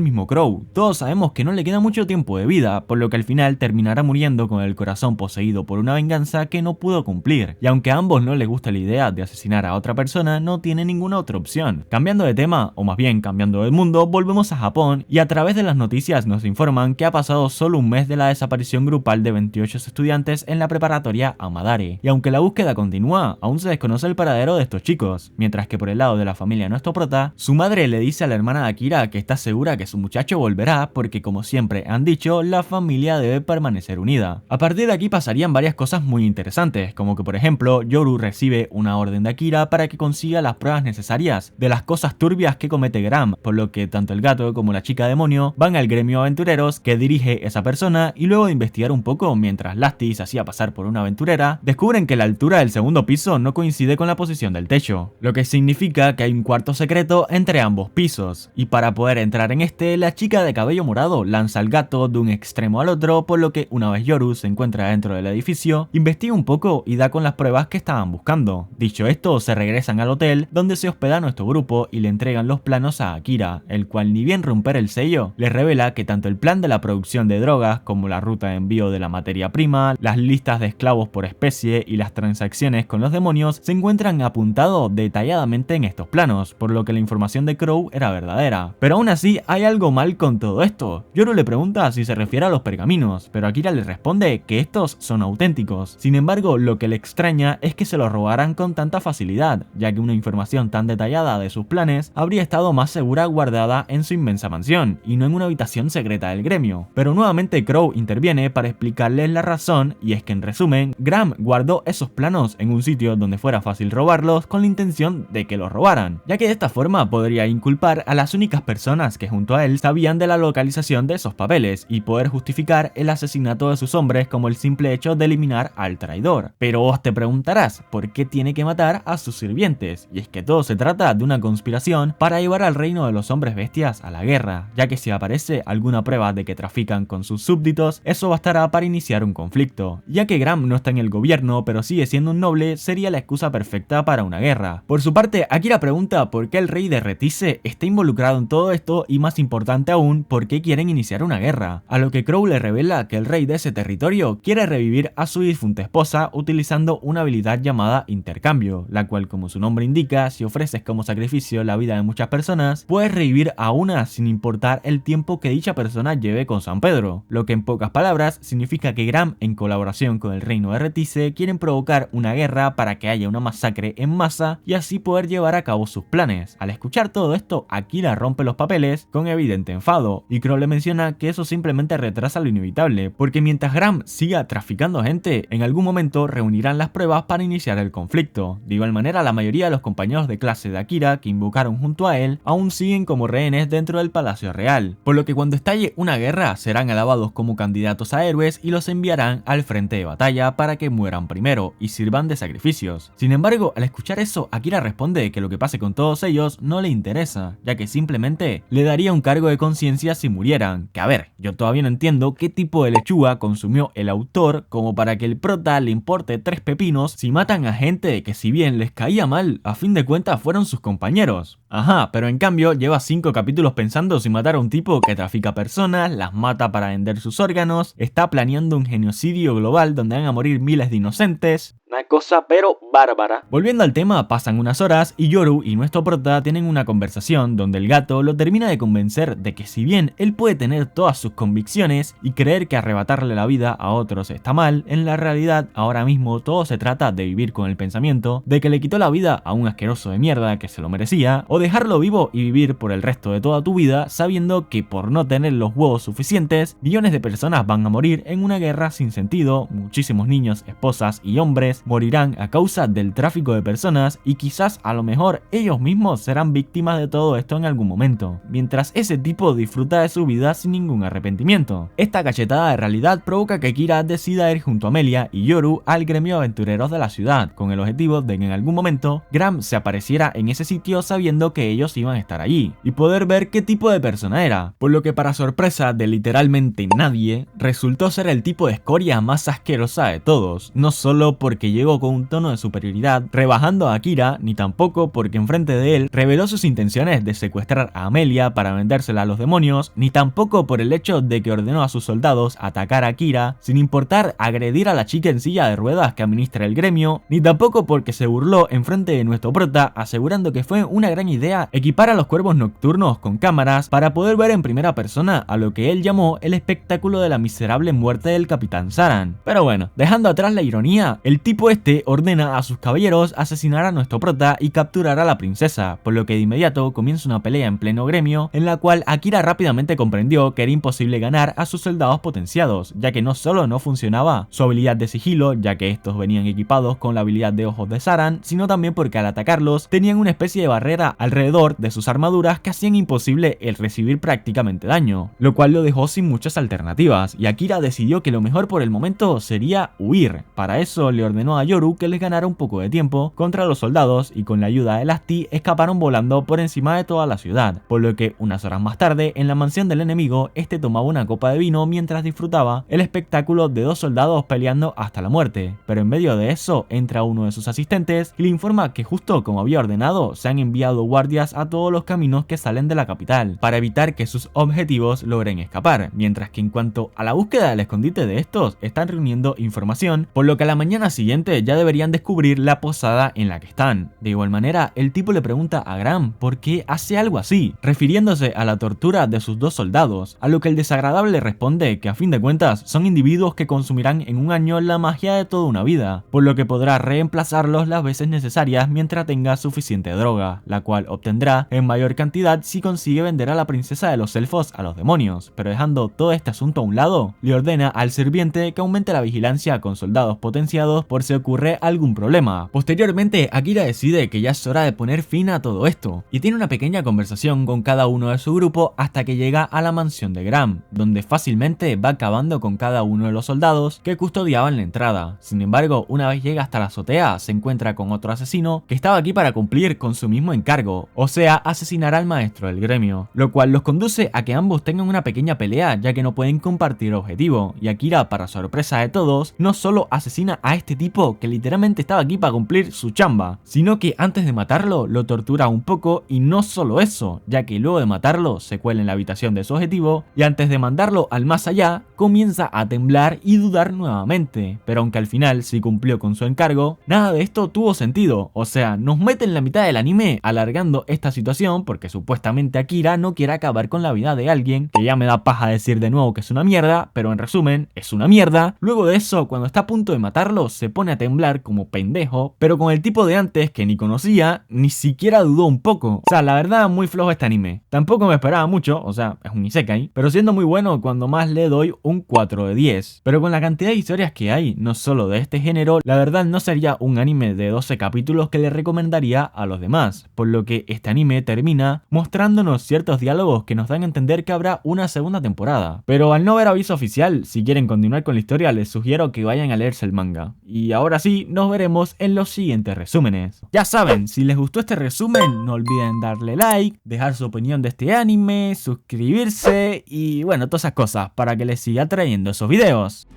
mismo Crow. Todos sabemos que no le queda mucho tiempo de vida, por lo que al final terminará muriendo con el corazón poseído por una venganza que no pudo cumplir, y aunque a ambos no les gusta la idea de asesinar a otra persona, no tiene ninguna otra opción. Cambiando de tema, o más bien cambiando de mundo, volvemos a Japón y a través de las noticias nos informan que ha pasado solo un mes de la desaparición grupal de 28 estudiantes en la preparatoria Amadare, y aunque la búsqueda continúa, aún se desconoce el paradero de estos chicos, mientras que por el lado de la familia de nuestro prota, su madre le dice a la hermana de Akira que está segura que su muchacho volverá porque como siempre han dicho, la familia debe permanecer unida. A partir de aquí pasarían varias cosas muy interesantes, como que por ejemplo, Yoru recibe una orden de Akira para que consiga las pruebas necesarias de las cosas turbias que comete Graham, por lo que tanto el gato como la chica demonio van al gremio aventureros que dirige esa persona y luego de investigar un poco mientras Lasty se hacía pasar por una aventurera, descubren que la altura del segundo piso no coincide con la posición del techo, lo que significa que hay un cuarto secreto entre ambos pisos, y para poder entrar en este, la chica de cabello morado lanza al gato de un extremo al otro, por lo que una vez Yoru se encuentra dentro del edificio, investiga un poco y da con las pruebas que estaban buscando. Dicho esto, se regresan al hotel donde se hospeda nuestro grupo y le entregan los planos a Akira, el cual ni bien romper el sello, les revela que tanto el plan de la producción de drogas como la ruta de envío de la materia prima, las listas de esclavos por especie y las transacciones con los demonios se encuentran apuntados detalladamente en estos planos, por lo que la información de Crow era verdadera. Pero aún así hay algo mal con todo esto. Yoru le pregunta si se refiere a los pergaminos, pero Akira le responde que estos son auténticos. Sin embargo, lo que le extraña es que se los robaran con tanta facilidad, ya que una información tan detallada de sus planes habría estado más segura guardada en su inmensa mansión, y no en una habitación secreta del gremio. Pero nuevamente Crow interviene para explicarles la razón, y es que en resumen, Graham guardó esos planos en un sitio donde fuera fácil robarlos con la intención de que los robaran, ya que de esta forma podría inculpar a las únicas personas que junto a él sabían de la localización de esos papeles y poder justificar el asesinato de sus hombres como el simple hecho de eliminar al traidor. Pero vos te preguntarás, ¿por qué tiene que matar a sus sirvientes? Y es que todo se trata de una conspiración para llevar al reino de los hombres bestias a la guerra, ya que si aparece alguna prueba de que trafican con sus súbditos, eso bastará para iniciar un conflicto. Ya que Graham no está en el gobierno pero sigue siendo un noble, sería la excusa perfecta para una guerra. Por su parte, Akira pregunta por qué el rey de Retice está involucrado en todo esto y más importante aún, por qué quieren iniciar una guerra, a lo que Crow le revela que el rey de ese territorio quiere revivir a su difunta esposa utilizando una habilidad llamada intercambio, la cual como su nombre indica, si ofreces como sacrificio la vida de muchas personas, puedes revivir a una sin importar el tiempo que dicha persona lleve con San Pedro, lo que en pocas palabras significa significa que Gram, en colaboración con el reino de Retice, quieren provocar una guerra para que haya una masacre en masa y así poder llevar a cabo sus planes. Al escuchar todo esto, Akira rompe los papeles con evidente enfado, y Crow le menciona que eso simplemente retrasa lo inevitable, porque mientras Gram siga traficando gente, en algún momento reunirán las pruebas para iniciar el conflicto. De igual manera, la mayoría de los compañeros de clase de Akira que invocaron junto a él aún siguen como rehenes dentro del Palacio Real, por lo que cuando estalle una guerra serán alabados como candidatos a héroes y los enviarán al frente de batalla para que mueran primero y sirvan de sacrificios. Sin embargo, al escuchar eso, Akira responde que lo que pase con todos ellos no le interesa, ya que simplemente le daría un cargo de conciencia si murieran. Que a ver, yo todavía no entiendo qué tipo de lechuga consumió el autor como para que el prota le importe 3 pepinos si matan a gente que, si bien les caía mal, a fin de cuentas fueron sus compañeros. Ajá, pero en cambio lleva 5 capítulos pensando si matar a un tipo que trafica personas, las mata para vender sus órganos, está planeando un genocidio global donde van a morir miles de inocentes. Una cosa pero bárbara. Volviendo al tema, pasan unas horas y Yoru y nuestro prota tienen una conversación donde el gato lo termina de convencer de que si bien él puede tener todas sus convicciones y creer que arrebatarle la vida a otros está mal, en la realidad ahora mismo todo se trata de vivir con el pensamiento de que le quitó la vida a un asqueroso de mierda que se lo merecía, o dejarlo vivo y vivir por el resto de toda tu vida sabiendo que por no tener los huevos suficientes, millones de personas van a morir en una guerra sin sentido, muchísimos niños, esposas y hombres morirán a causa del tráfico de personas y quizás a lo mejor ellos mismos serán víctimas de todo esto en algún momento, mientras ese tipo disfruta de su vida sin ningún arrepentimiento. Esta cachetada de realidad provoca que Kira decida ir junto a Amelia y Yoru al gremio de aventureros de la ciudad, con el objetivo de que en algún momento Gram se apareciera en ese sitio sabiendo que ellos iban a estar allí, y poder ver qué tipo de persona era, por lo que para sorpresa de literalmente nadie, resultó ser el tipo de escoria más asquerosa de todos, no solo porque llegó con un tono de superioridad rebajando a Akira, ni tampoco porque enfrente de él reveló sus intenciones de secuestrar a Amelia para vendérsela a los demonios, ni tampoco por el hecho de que ordenó a sus soldados atacar a Akira sin importar agredir a la chica en silla de ruedas que administra el gremio, ni tampoco porque se burló enfrente de nuestro prota asegurando que fue una gran idea equipar a los cuervos nocturnos con cámaras para poder ver en primera persona a lo que él llamó el espectáculo de la miserable muerte del Capitán Zaran. Pero bueno, dejando atrás la ironía, el tipo este ordena a sus caballeros asesinar a nuestro prota y capturar a la princesa, por lo que de inmediato comienza una pelea en pleno gremio en la cual Akira rápidamente comprendió que era imposible ganar a sus soldados potenciados, ya que no solo no funcionaba su habilidad de sigilo, ya que estos venían equipados con la habilidad de ojos de Zaran, sino también porque al atacarlos tenían una especie de barrera alrededor de sus armaduras que hacían imposible el recibir prácticamente daño, lo cual lo dejó sin muchas alternativas, y Akira decidió que lo mejor por el momento sería huir. Para eso le ordenó a Yoru que les ganara un poco de tiempo contra los soldados y con la ayuda de Lasti escaparon volando por encima de toda la ciudad, por lo que unas horas más tarde en la mansión del enemigo este tomaba una copa de vino mientras disfrutaba el espectáculo de 2 soldados peleando hasta la muerte, pero en medio de eso entra uno de sus asistentes y le informa que justo como había ordenado se han enviado guardias a todos los caminos que salen de la capital para evitar que sus objetivos logren escapar, mientras que en cuanto a la búsqueda del escondite de estos están reuniendo información, por lo que a la mañana siguiente ya deberían descubrir la posada en la que están. De igual manera, el tipo le pregunta a Gram por qué hace algo así, refiriéndose a la tortura de sus 2 soldados, a lo que el desagradable responde que a fin de cuentas son individuos que consumirán en un año la magia de toda una vida, por lo que podrá reemplazarlos las veces necesarias mientras tenga suficiente droga, la cual obtendrá en mayor cantidad si consigue vender a la princesa de los elfos a los demonios. Pero dejando todo este asunto a un lado, le ordena al sirviente que aumente la vigilancia con soldados potenciados por si ocurre algún problema. Posteriormente, Akira decide que ya es hora de poner fin a todo esto, y tiene una pequeña conversación con cada uno de su grupo hasta que llega a la mansión de Gram, donde fácilmente va acabando con cada uno de los soldados que custodiaban la entrada. Sin embargo, una vez llega hasta la azotea, se encuentra con otro asesino que estaba aquí para cumplir con su mismo encargo, o sea, asesinar al maestro del gremio, lo cual los conduce a que ambos tengan una pequeña pelea ya que no pueden compartir objetivo, y Akira, para sorpresa de todos, no solo asesina a este tipo que literalmente estaba aquí para cumplir su chamba, sino que antes de matarlo lo tortura un poco, y no solo eso, ya que luego de matarlo se cuela en la habitación de su objetivo y antes de mandarlo al más allá comienza a temblar y dudar nuevamente, pero aunque al final sí cumplió con su encargo, nada de esto tuvo sentido. O sea, nos meten la mitad del anime alargando esta situación porque supuestamente Akira no quiere acabar con la vida de alguien, que ya me da paja decir de nuevo que es una mierda, pero en resumen, es una mierda. Luego de eso, cuando está a punto de matarlo, se pone a temblar como pendejo, pero con el tipo de antes que ni conocía, ni siquiera dudó un poco. O sea, la verdad, muy flojo este anime. Tampoco me esperaba mucho, o sea, es un isekai, pero siendo muy bueno, cuando más le doy un 4 de 10. Pero con la cantidad de historias que hay, no solo de este género, la verdad no sería un anime de 12 capítulos que le recomendaría a los demás, por lo que este anime termina mostrándonos ciertos diálogos que nos dan a entender que habrá una segunda temporada. Pero al no haber aviso oficial, si quieren continuar con la historia, les sugiero que vayan a leerse el manga. Y ahora sí, nos veremos en los siguientes resúmenes. Ya saben, si les gustó este resumen, no olviden darle like, dejar su opinión de este anime, suscribirse y bueno, todas esas cosas para que les siga trayendo esos videos.